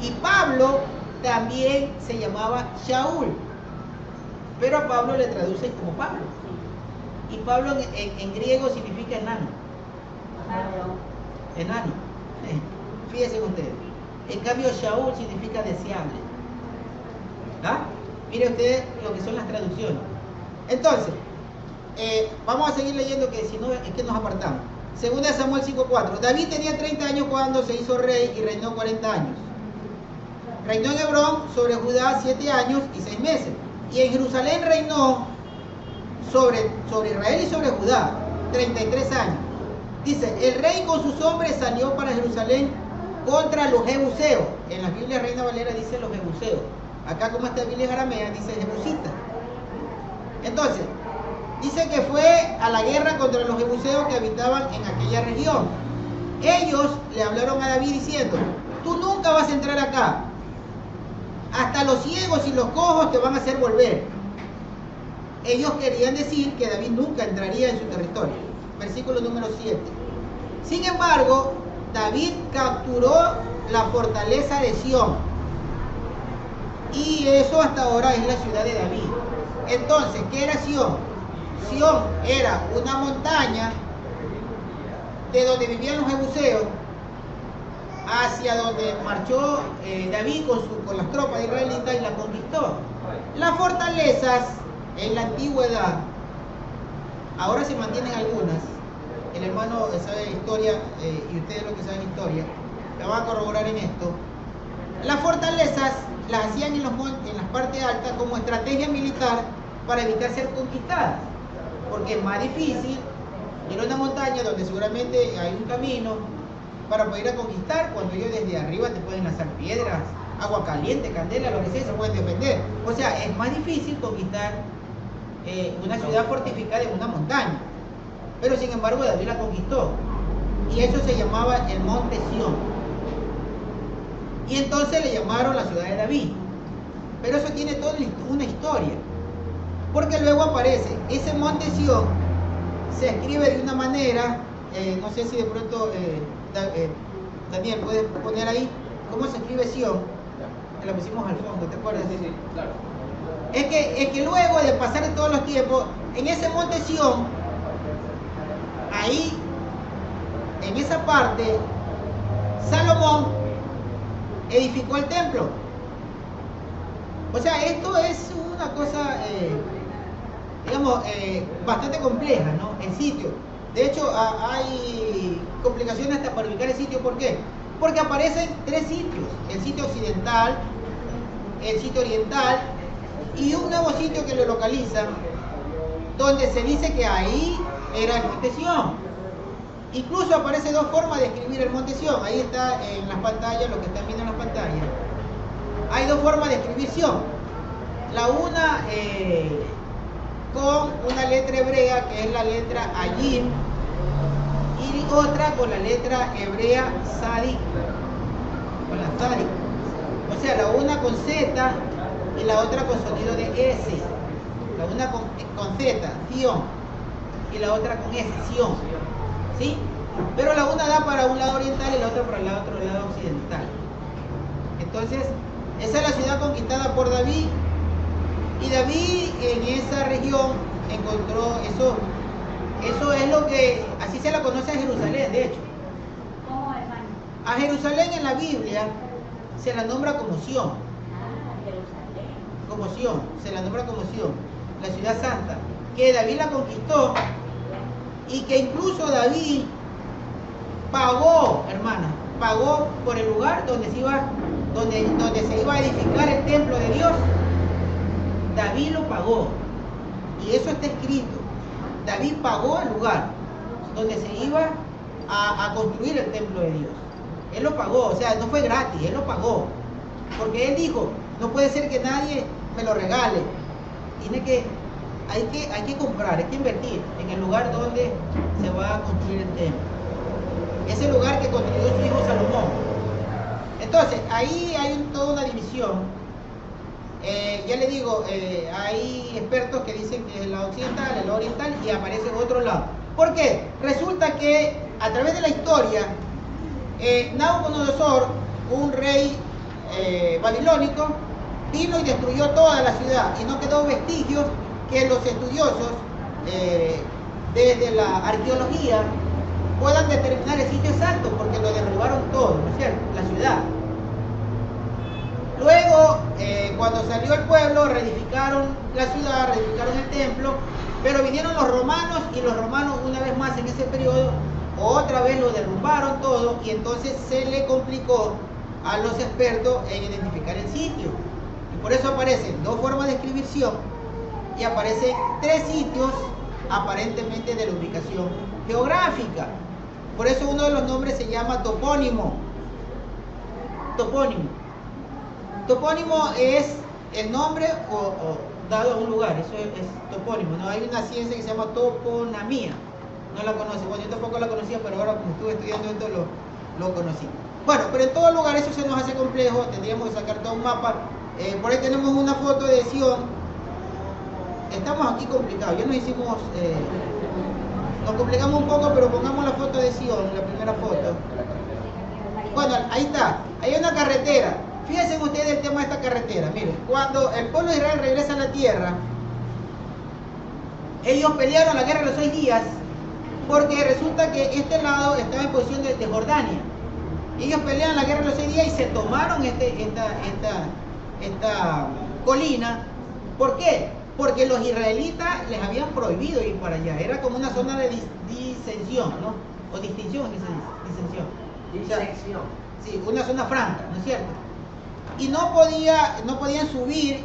Y Pablo también se llamaba Shaul. Pero a Pablo le traducen como Pablo. Y Pablo en griego significa enano. Enano. Fíjense ustedes. En cambio, Shaul significa deseable. ¿Ah? Mire ustedes lo que son las traducciones. Entonces, vamos a seguir leyendo, que si no es que nos apartamos. 2 Samuel 5:4. David tenía 30 años cuando se hizo rey y reinó 40 años. Reinó en Hebrón sobre Judá 7 años y 6 meses. Y en Jerusalén reinó sobre Israel y sobre Judá 33 años. Dice: el rey con sus hombres salió para Jerusalén contra los jebuseos. En la Biblia Reina Valera dice los jebuseos. Acá, como esta Biblia es aramea, dice jebusitas. Entonces, dice que fue a la guerra contra los jebuseos que habitaban en aquella región. Ellos le hablaron a David diciendo: tú nunca vas a entrar acá. Hasta los ciegos y los cojos te van a hacer volver. Ellos querían decir que David nunca entraría en su territorio. Versículo número 7. Sin embargo, David capturó la fortaleza de Sión. Y eso hasta ahora es la ciudad de David. Entonces, ¿qué era Sión? Sión era una montaña de donde vivían los jebuseos, hacia donde marchó David con las tropas israelitas y la conquistó. Las fortalezas en la antigüedad, ahora se mantienen algunas. El hermano sabe historia, y ustedes los que saben historia me van a corroborar en esto. Las fortalezas las hacían en las partes altas como estrategia militar para evitar ser conquistadas, porque es más difícil ir a una montaña donde seguramente hay un camino para poder ir a conquistar, cuando ellos desde arriba te pueden lanzar piedras, agua caliente, candela, lo que sea, se pueden defender. O sea, es más difícil conquistar una ciudad fortificada en una montaña. Pero sin embargo David la conquistó. Y eso se llamaba el monte Sión. Y entonces le llamaron la ciudad de David. Pero eso tiene toda una historia. Porque luego aparece, ese monte Sión se escribe de una manera, no sé si de pronto Daniel puede poner ahí cómo se escribe Sión. Que lo pusimos al fondo, ¿te acuerdas? Sí, claro. Es que luego de pasar todos los tiempos, en ese monte Sión, ahí, en esa parte, Salomón edificó el templo. O sea, esto es una cosa, digamos, bastante compleja, ¿no? El sitio. De hecho, hay complicaciones hasta para ubicar el sitio. ¿Por qué? Porque aparecen 3 sitios: el sitio occidental, el sitio oriental y un nuevo sitio que lo localiza, donde se dice que ahí era el monte Sión. Incluso aparece 2 formas de escribir el monte Sión. Ahí está en las pantallas, lo que están viendo en las pantallas. Hay 2 formas de escribir Sión. La una con una letra hebrea, que es la letra Ayin, y otra con la letra hebrea Sadik, con la Sadik. O sea, la una con Z y la otra con sonido de S. La una con Z, Sión, y la otra con S, Sión. ¿Sí? Pero la una da para un lado oriental y la otra para el otro lado occidental. Entonces, Esa es la ciudad conquistada por David. Y David en esa región encontró eso. Eso es lo que, así se la conoce a Jerusalén, de hecho. ¿Cómo, hermano? A Jerusalén en la Biblia se la nombra como Sión. Jerusalén. Como Sión, se la nombra como Sión, la ciudad santa, que David la conquistó y que incluso David pagó, hermana, pagó por el lugar donde se iba a edificar el templo de Dios. David lo pagó y eso está escrito. David pagó el lugar donde se iba a construir el templo de Dios. Él lo pagó, o sea, no fue gratis, él lo pagó. Porque él dijo, no puede ser que nadie me lo regale. Hay que comprar, hay que invertir en el lugar donde se va a construir el templo. Ese lugar que construyó su hijo Salomón. Entonces, ahí hay toda una división. Ya le digo, hay expertos que dicen que es el lado occidental, el lado oriental y aparece en otro lado. ¿Por qué? Resulta que a través de la historia, Nabucodonosor, un rey babilónico, vino y destruyó toda la ciudad y no quedó vestigios que los estudiosos desde la arqueología puedan determinar el sitio exacto, porque lo derribaron todo, ¿no es cierto? La ciudad. Luego, cuando salió el pueblo, reedificaron la ciudad, reedificaron el templo, pero vinieron los romanos y los romanos una vez más en ese periodo, otra vez lo derrumbaron todo y entonces se le complicó a los expertos en identificar el sitio. Y por eso aparecen dos formas de escribir Sión y aparecen tres sitios aparentemente de la ubicación geográfica. Por eso uno de los nombres se llama topónimo. Topónimo. Topónimo es el nombre o dado a un lugar, eso es topónimo. ¿No? Hay una ciencia que se llama toponimia. No la conoce, bueno, yo tampoco la conocía, pero ahora como estuve estudiando esto lo conocí. Bueno, pero en todo lugar eso se nos hace complejo, tendríamos que sacar todo un mapa. Por ahí tenemos una foto de Sión. Estamos aquí complicados, ya nos hicimos, nos complicamos un poco, pero pongamos la foto de Sión, la primera foto. Bueno, ahí está, hay una carretera. Fíjense ustedes el tema de esta carretera. Miren, cuando el pueblo de Israel regresa a la tierra, ellos pelearon la guerra de los 6 días, porque resulta que este lado estaba en posición de Jordania. Ellos pelearon la guerra de los 6 días y se tomaron esta colina. ¿Por qué? Porque los israelitas les habían prohibido ir para allá. Era como una zona de disensión, ¿no? O distinción, disensión. Disección. Sí, una zona franca, ¿no es cierto? Y no podían subir,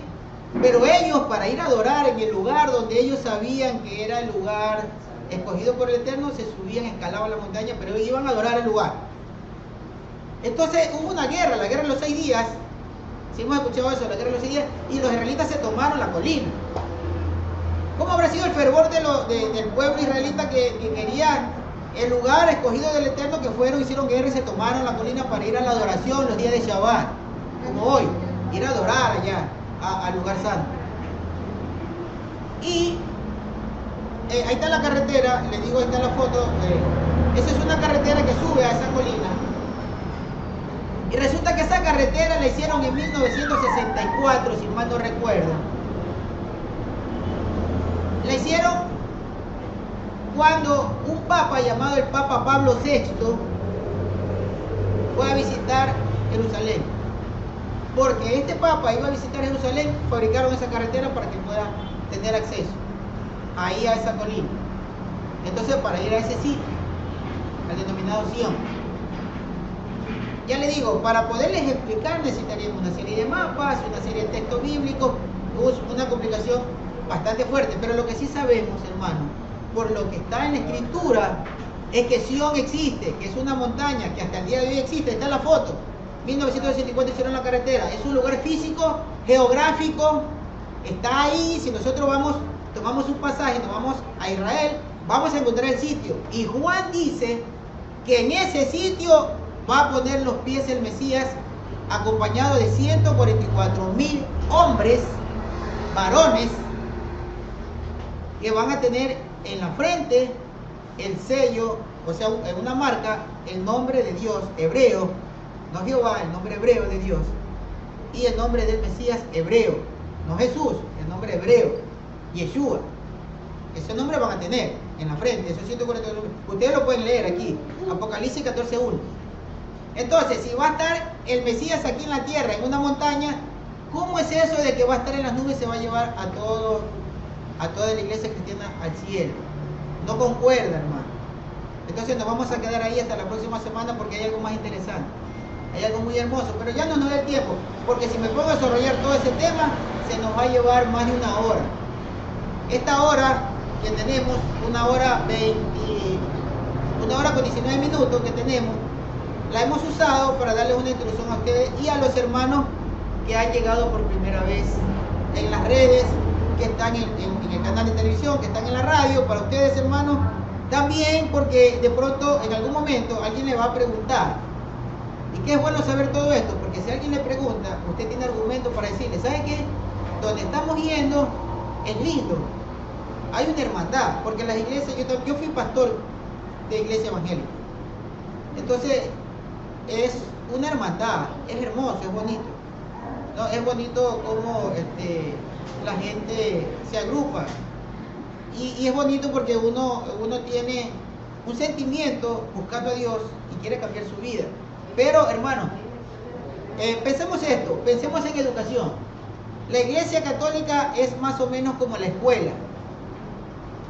pero ellos para ir a adorar en el lugar donde ellos sabían que era el lugar escogido por el Eterno, se subían, escalaban la montaña, pero ellos iban a adorar el lugar. Entonces hubo una guerra, la guerra de los 6 días, si hemos escuchado eso, la guerra de los 6 días, y los israelitas se tomaron la colina. ¿Cómo habrá sido el fervor del pueblo israelita que quería el lugar escogido del Eterno, que fueron, hicieron guerra y se tomaron la colina para ir a la adoración los días de Shabbat, como hoy, ir a adorar allá, al lugar santo? Y ahí está la carretera, les digo, ahí está la foto, esa es una carretera que sube a esa colina. Y resulta que esa carretera la hicieron en 1964, si mal no recuerdo. La hicieron cuando un papa llamado el Papa Pablo VI fue a visitar Jerusalén. Porque este papa iba a visitar Jerusalén, fabricaron esa carretera para que pueda tener acceso ahí a esa colina. Entonces, para ir a ese sitio, al denominado Sión. Ya le digo, para poderles explicar necesitaríamos una serie de mapas, una serie de textos bíblicos, una complicación bastante fuerte. Pero lo que sí sabemos, hermano, por lo que está en la escritura, es que Sión existe, que es una montaña que hasta el día de hoy existe. Está en la foto. 1964 hicieron la carretera. Es un lugar físico, geográfico, está ahí. Si nosotros tomamos un pasaje, nos vamos a Israel, vamos a encontrar el sitio. Y Juan dice que en ese sitio va a poner los pies el Mesías, acompañado de 144,000 hombres, varones, que van a tener en la frente el sello, o sea, en una marca, el nombre de Dios hebreo, no Jehová, el nombre hebreo de Dios. y el nombre del Mesías hebreo, no Jesús, el nombre hebreo, Yeshua. Ese nombre van a tener en la frente, esos 142. Ustedes lo pueden leer aquí, Apocalipsis 14:1. Entonces, si va a estar el Mesías aquí en la tierra, en una montaña, ¿cómo es eso de que va a estar en las nubes y se va a llevar a toda la iglesia cristiana al cielo? No concuerda, hermano. Entonces nos vamos a quedar ahí hasta la próxima semana porque hay algo más interesante. Hay algo muy hermoso, pero ya no nos da el tiempo, porque si me pongo a desarrollar todo ese tema, se nos va a llevar más de una hora. Esta hora que tenemos, una hora con 19 minutos que tenemos, la hemos usado para darles una introducción a ustedes y a los hermanos que han llegado por primera vez en las redes, que están en el canal de televisión, que están en la radio, para ustedes, hermanos, también, porque de pronto en algún momento alguien le va a preguntar. Y que es bueno saber todo esto, porque si alguien le pregunta, usted tiene argumento para decirle, ¿sabe qué? Donde estamos yendo es lindo, hay una hermandad, porque las iglesias, yo fui pastor de iglesia evangélica, entonces es una hermandad, es hermoso, es bonito, ¿no? Es bonito cómo la gente se agrupa, y es bonito porque uno tiene un sentimiento buscando a Dios y quiere cambiar su vida. Pero, hermano, pensemos esto, pensemos en educación. La iglesia católica es más o menos como la escuela,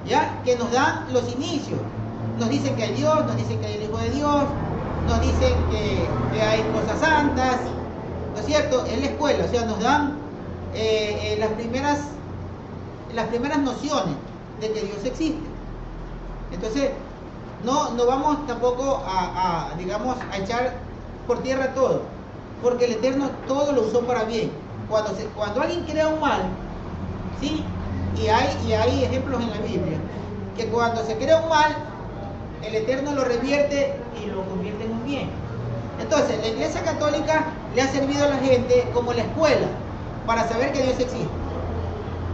¿ya? Que nos dan los inicios. Nos dicen que hay Dios, nos dicen que hay el Hijo de Dios, nos dicen que hay cosas santas, ¿no es cierto? Es la escuela, o sea, nos dan las primeras nociones de que Dios existe. Entonces, no vamos tampoco digamos, a echar por tierra todo, porque el Eterno todo lo usó para bien. Cuando alguien crea un mal, ¿sí? Y hay ejemplos en la Biblia, que cuando se crea un mal, el Eterno lo revierte y lo convierte en un bien. Entonces, la Iglesia Católica le ha servido a la gente como la escuela, para saber que Dios existe.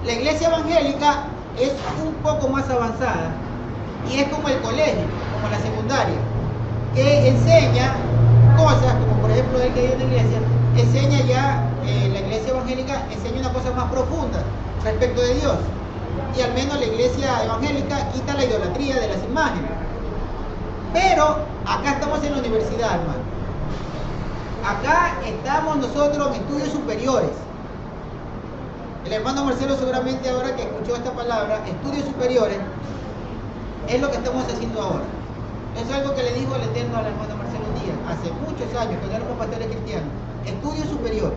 La Iglesia Evangélica es un poco más avanzada, y es como el colegio, como la secundaria, que enseña cosas, como por ejemplo el que hay en la iglesia, enseña ya, la iglesia evangélica enseña una cosa más profunda respecto de Dios, y al menos la iglesia evangélica quita la idolatría de las imágenes. Pero acá estamos en la universidad, hermano. Acá estamos nosotros en estudios superiores. El hermano Marcelo seguramente ahora que escuchó esta palabra, estudios superiores, es lo que estamos haciendo ahora. Eso es algo que le dijo el Eterno al hermano Marcelo un día, hace muchos años, cuando éramos pastores cristianos. Estudio superior.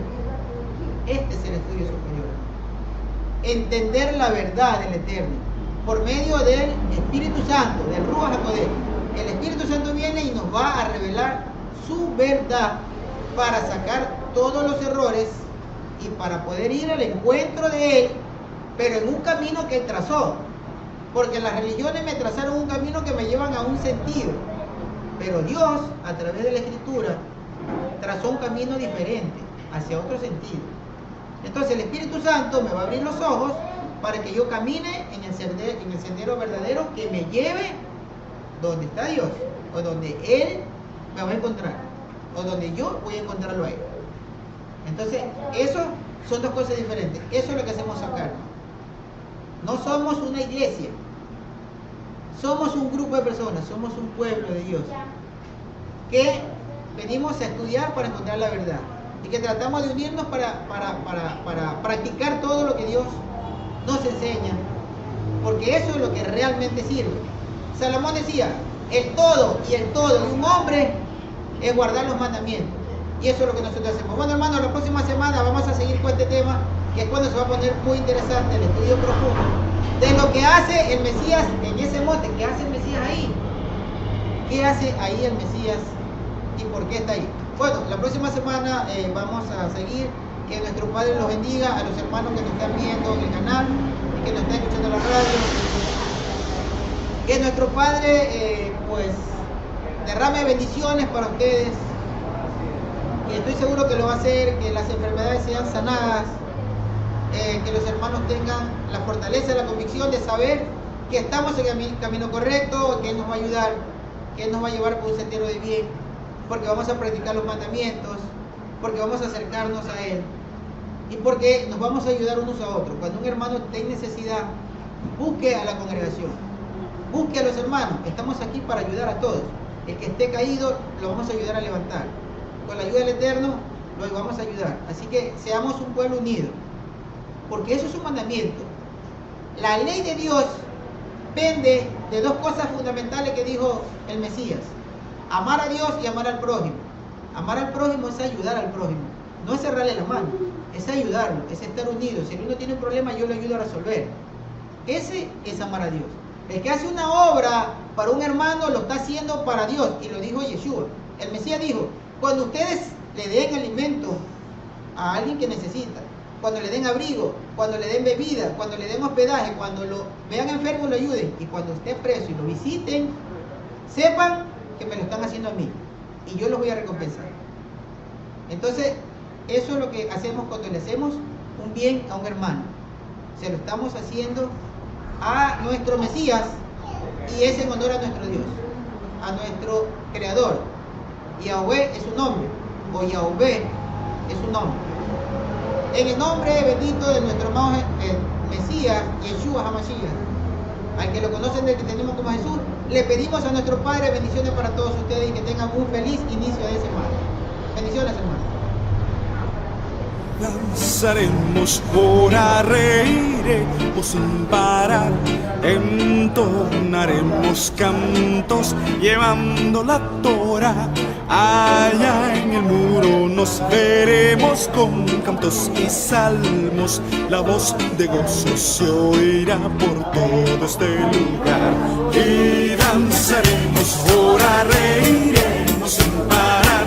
Este es el estudio superior. Entender la verdad del Eterno por medio del Espíritu Santo, del Ruach HaKodesh. El Espíritu Santo viene y nos va a revelar su verdad para sacar todos los errores y para poder ir al encuentro de Él, pero en un camino que Él trazó. Porque las religiones me trazaron un camino que me llevan a un sentido, pero Dios, a través de la Escritura, trazó un camino diferente, hacia otro sentido. Entonces el Espíritu Santo me va a abrir los ojos para que yo camine en el sendero verdadero que me lleve donde está Dios, o donde Él me va a encontrar, o donde yo voy a encontrarlo a Él. Entonces, eso son dos cosas diferentes. Eso es lo que hacemos acá. No somos una iglesia, somos un grupo de personas, somos un pueblo de Dios, que venimos a estudiar para encontrar la verdad, y que tratamos de unirnos para practicar todo lo que Dios nos enseña, porque eso es lo que realmente sirve. Salomón decía, el todo y el todo de un hombre es guardar los mandamientos, y eso es lo que nosotros hacemos. Bueno, hermanos, la próxima semana vamos a seguir con este tema, que es cuando se va a poner muy interesante el estudio profundo de lo que hace el Mesías en ese monte. ¿Qué hace el Mesías ahí? ¿Qué hace ahí el Mesías y por qué está ahí? Bueno, la próxima semana vamos a seguir. Que nuestro Padre los bendiga, a los hermanos que nos están viendo en el canal y que nos están escuchando en la radio. Que nuestro Padre pues derrame bendiciones para ustedes, y estoy seguro que lo va a hacer, que las enfermedades sean sanadas, que los hermanos tengan la fortaleza, la convicción de saber que estamos en el camino correcto, que Él nos va a ayudar, que Él nos va a llevar por un sendero de bien, porque vamos a practicar los mandamientos, porque vamos a acercarnos a Él, y porque nos vamos a ayudar unos a otros. Cuando un hermano esté en necesidad, busque a la congregación, busque a los hermanos. Estamos aquí para ayudar a todos. El que esté caído lo vamos a ayudar a levantar. Con la ayuda del Eterno lo vamos a ayudar. Así que seamos un pueblo unido, porque eso es un mandamiento. La ley de Dios pende de dos cosas fundamentales que dijo el Mesías: amar a Dios y amar al prójimo. Amar al prójimo es ayudar al prójimo, no es cerrarle la mano, es ayudarlo, es estar unidos. Si uno tiene un problema, yo le ayudo a resolver. Ese es amar a Dios. El que hace una obra para un hermano lo está haciendo para Dios, y lo dijo Yeshua. El Mesías dijo: cuando ustedes le den alimento a alguien que necesita, cuando le den abrigo, cuando le den bebida, cuando le den hospedaje, cuando lo vean enfermo lo ayuden, y cuando esté preso y lo visiten, sepan que me lo están haciendo a mí y yo los voy a recompensar. Entonces, eso es lo que hacemos cuando le hacemos un bien a un hermano. Se lo estamos haciendo a nuestro Mesías, y es en honor a nuestro Dios, a nuestro Creador. Yahweh es su nombre, o Yahweh es su nombre. En el nombre bendito de nuestro amado Mesías, Yeshua HaMashiach, al que lo conocen del que tenemos como Jesús, le pedimos a nuestro Padre bendiciones para todos ustedes y que tengan un feliz inicio de semana. Bendiciones, hermanos. Danzaremos, ahora reiremos sin parar, entonaremos cantos llevando la Torah. Allá en el muro nos veremos con cantos y salmos. La voz de gozo se oirá por todo este lugar. Y danzaremos, ahora reiremos sin parar,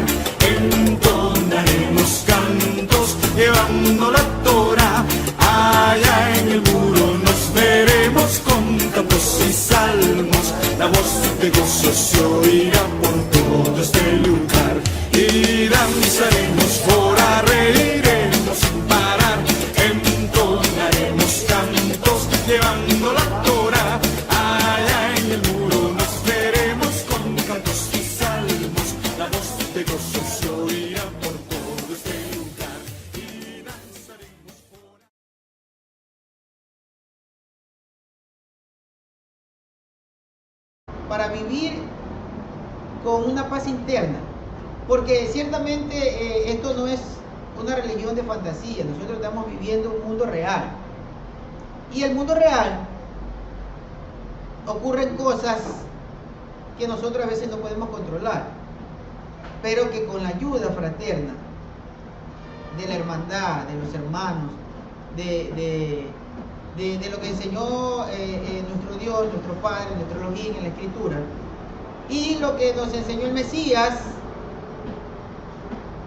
entonaremos cantos llevando la Torah. Allá en el muro nos veremos con cantos y salmos. La voz de gozo se oirá por todo este lugar. Y danzaremos, ahora reiremos sin parar, entonaremos cantos llevando la Torah. Allá en el muro nos veremos con cantos y salmos. La voz de gozo se oirá por todo este lugar. Y danzaremos por... Para vivir con una paz interna, porque ciertamente esto no es una religión de fantasía. Nosotros estamos viviendo un mundo real, y el mundo real ocurren cosas que nosotros a veces no podemos controlar, pero que con la ayuda fraterna de la hermandad, de los hermanos, de lo que enseñó nuestro Dios, nuestro Padre, nuestro Elohim en la Escritura, y lo que nos enseñó el Mesías,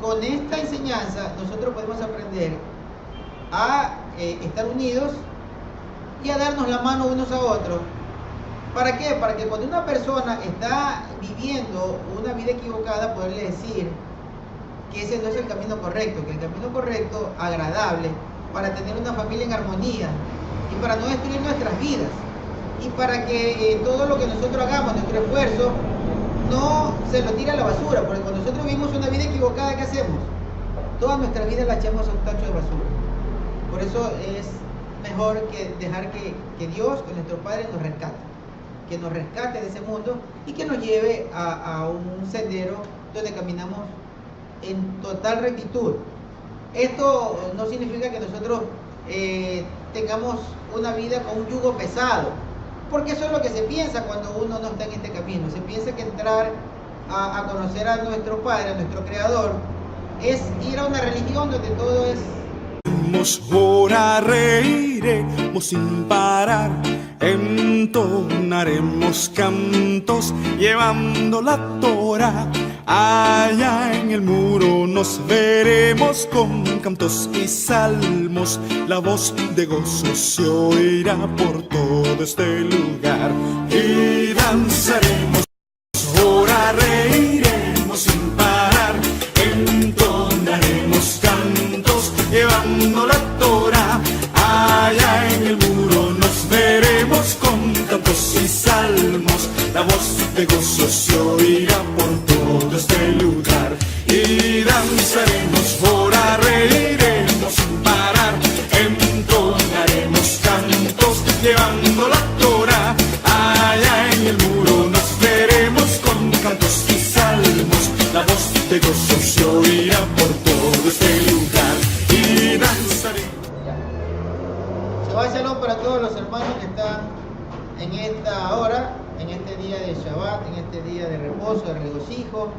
con esta enseñanza nosotros podemos aprender a estar unidos y a darnos la mano unos a otros. ¿Para qué? Para que cuando una persona está viviendo una vida equivocada, poderle decir que ese no es el camino correcto, que el camino correcto, agradable, para tener una familia en armonía y para no destruir nuestras vidas, y para que todo lo que nosotros hagamos, nuestro esfuerzo, no se lo tire a la basura. Porque cuando nosotros vivimos una vida equivocada, ¿qué hacemos? Toda nuestra vida la echamos a un tacho de basura. Por eso es mejor que dejar que Dios, que nuestro Padre, nos rescate, que nos rescate de ese mundo y que nos lleve a un sendero donde caminamos en total rectitud. Esto no significa que nosotros tengamos una vida con un yugo pesado, porque eso es lo que se piensa cuando uno no está en este camino. Se piensa que entrar a conocer a nuestro Padre, a nuestro Creador, es ir a una religión donde todo es... Ahora reiremos sin parar, entonaremos cantos llevando la Torah. Allá en el muro nos veremos con cantos y salmos. La voz de gozo se oirá por todo este lugar. Y danzaremos, ahora reiremos sin parar, entonaremos cantos llevando la Torah. Allá en el muro nos veremos con cantos y salmos. La voz de gozo se oirá por todo este lugar. Y danzaremos, ahora reiremos sin parar. de regocijo,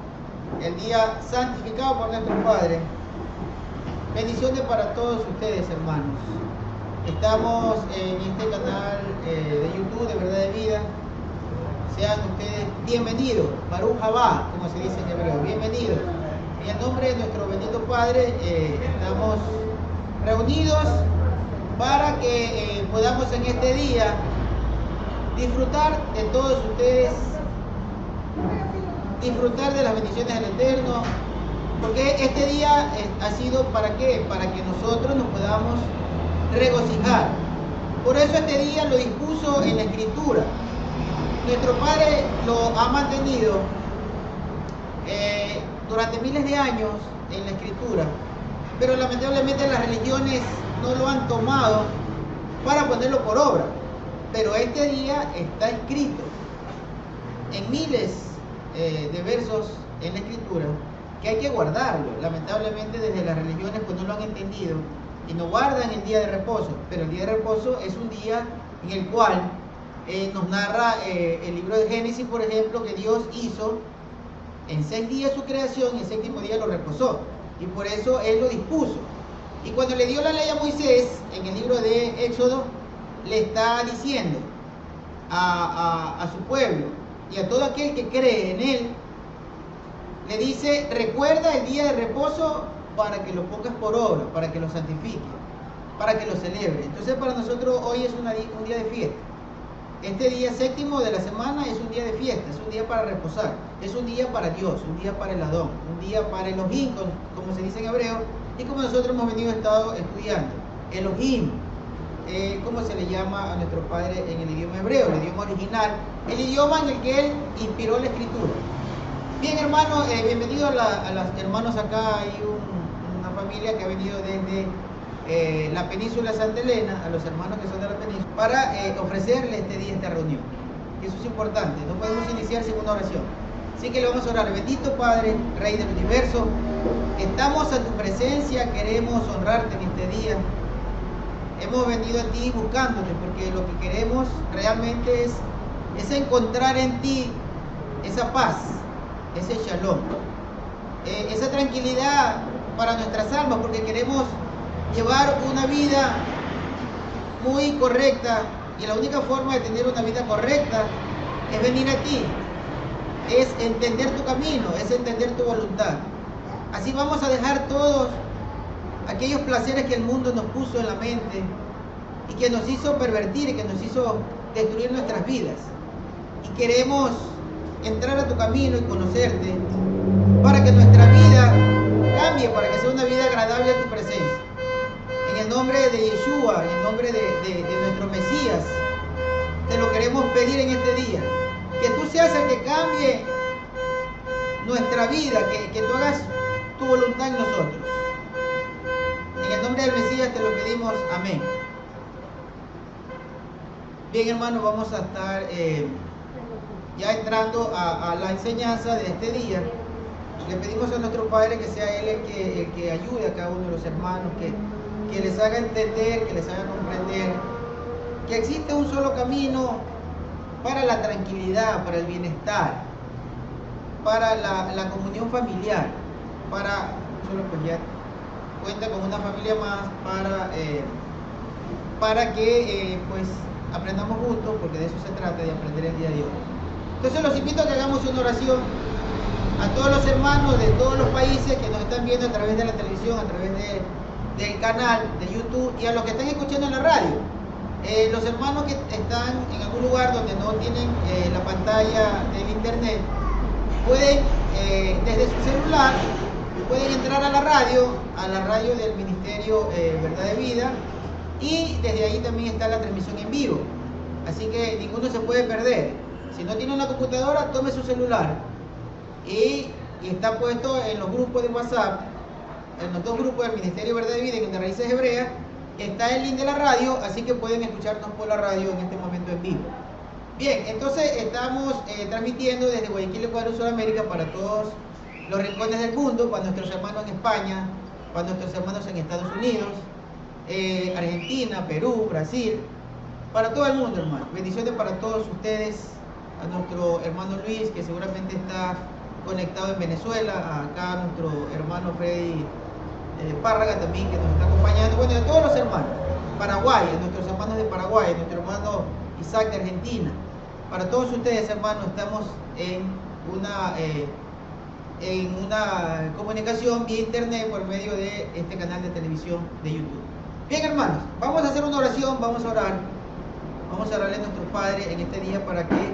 el día santificado por nuestro Padre. Bendiciones para todos ustedes, hermanos. Estamos en este canal de YouTube de Verdad de Vida. Sean ustedes bienvenidos, Baruch Haba, como se dice en hebreo, bienvenidos. En el nombre de nuestro bendito Padre, estamos reunidos para que podamos en este día disfrutar de todos ustedes, disfrutar de las bendiciones del Eterno, porque este día ha sido ¿para qué? Para que nosotros nos podamos regocijar. Por eso este día lo dispuso en la Escritura. Nuestro Padre lo ha mantenido durante miles de años en la Escritura, pero lamentablemente las religiones no lo han tomado para ponerlo por obra. Pero este día está escrito en miles de versos en la Escritura que hay que guardarlo. Lamentablemente desde las religiones pues no lo han entendido y no guardan el día de reposo. Pero el día de reposo es un día en el cual nos narra el libro de Génesis, por ejemplo, que Dios hizo en 6 días su creación y el séptimo día lo reposó. Y por eso Él lo dispuso. Y cuando le dio la ley a Moisés, en el libro de Éxodo, le está diciendo a su pueblo y a todo aquel que cree en Él, le dice, recuerda el día de reposo para que lo pongas por obra, para que lo santifique, para que lo celebre. Entonces para nosotros hoy es un día de fiesta. Este día séptimo de la semana es un día de fiesta, es un día para reposar, es un día para Dios, un día para el Adón, un día para Elohim, como se dice en hebreo, y como nosotros hemos estado estudiando. Elohim, ¿cómo se le llama a nuestro Padre en el idioma hebreo, el idioma original, el idioma en el que Él inspiró la Escritura? Bien, hermanos, bienvenidos a los hermanos acá. Hay una familia que ha venido desde la península de Santa Elena, a los hermanos que son de la península, para ofrecerle este día esta reunión. Eso es importante, no podemos iniciar sin una oración. Así que le vamos a orar. Bendito Padre, Rey del Universo, estamos a tu presencia, queremos honrarte en este día. Hemos venido a ti buscándote porque lo que queremos realmente es encontrar en ti esa paz, ese shalom, esa tranquilidad para nuestras almas, porque queremos llevar una vida muy correcta, y la única forma de tener una vida correcta es venir a ti, es entender tu camino, es entender tu voluntad. Así vamos a dejar todos aquellos placeres que el mundo nos puso en la mente y que nos hizo pervertir y que nos hizo destruir nuestras vidas. Y queremos entrar a tu camino y conocerte para que nuestra vida cambie, para que sea una vida agradable a tu presencia. En el nombre de Yeshua, en el nombre de nuestro Mesías, te lo queremos pedir en este día. Que tú seas el que cambie nuestra vida, que tú hagas tu voluntad en nosotros. En el nombre del Mesías te lo pedimos, amén. Bien, hermanos, vamos a estar ya entrando a la enseñanza de este día. Le pedimos a nuestro Padre que sea Él el que ayude a cada uno de los hermanos, que les haga entender, que les haga comprender que existe un solo camino para la tranquilidad, para el bienestar, para la comunión familiar, para solo pues ya cuenta con una familia más para que pues aprendamos juntos, porque de eso se trata, de aprender el día de hoy. Entonces los invito a que hagamos una oración a todos los hermanos de todos los países que nos están viendo a través de la televisión, a través del canal de YouTube, y a los que están escuchando en la radio. Los hermanos que están en algún lugar donde no tienen la pantalla del internet, pueden desde su celular pueden entrar a la radio del Ministerio Verdad de Vida, y desde ahí también está la transmisión en vivo, así que ninguno se puede perder. Si no tiene una computadora, tome su celular y está puesto en los grupos de WhatsApp, en los 2 grupos del Ministerio Verdad de Vida y en de Raíces Hebreas, está el link de la radio, así que pueden escucharnos por la radio en este momento en vivo. Bien, entonces estamos transmitiendo desde Guayaquil, Ecuador, Sudamérica, para todos los rincones del mundo, para nuestros hermanos en España, para nuestros hermanos en Estados Unidos, Argentina, Perú, Brasil, para todo el mundo, hermano. Bendiciones para todos ustedes, a nuestro hermano Luis, que seguramente está conectado en Venezuela, acá nuestro hermano Freddy Párraga también que nos está acompañando, bueno, y a todos los hermanos, Paraguay, a nuestros hermanos de Paraguay, a nuestro hermano Isaac de Argentina, para todos ustedes hermanos, estamos en una comunicación vía internet por medio de este canal de televisión de YouTube. Bien hermanos, vamos a hacer una oración, vamos a orarle a nuestro Padre en este día para que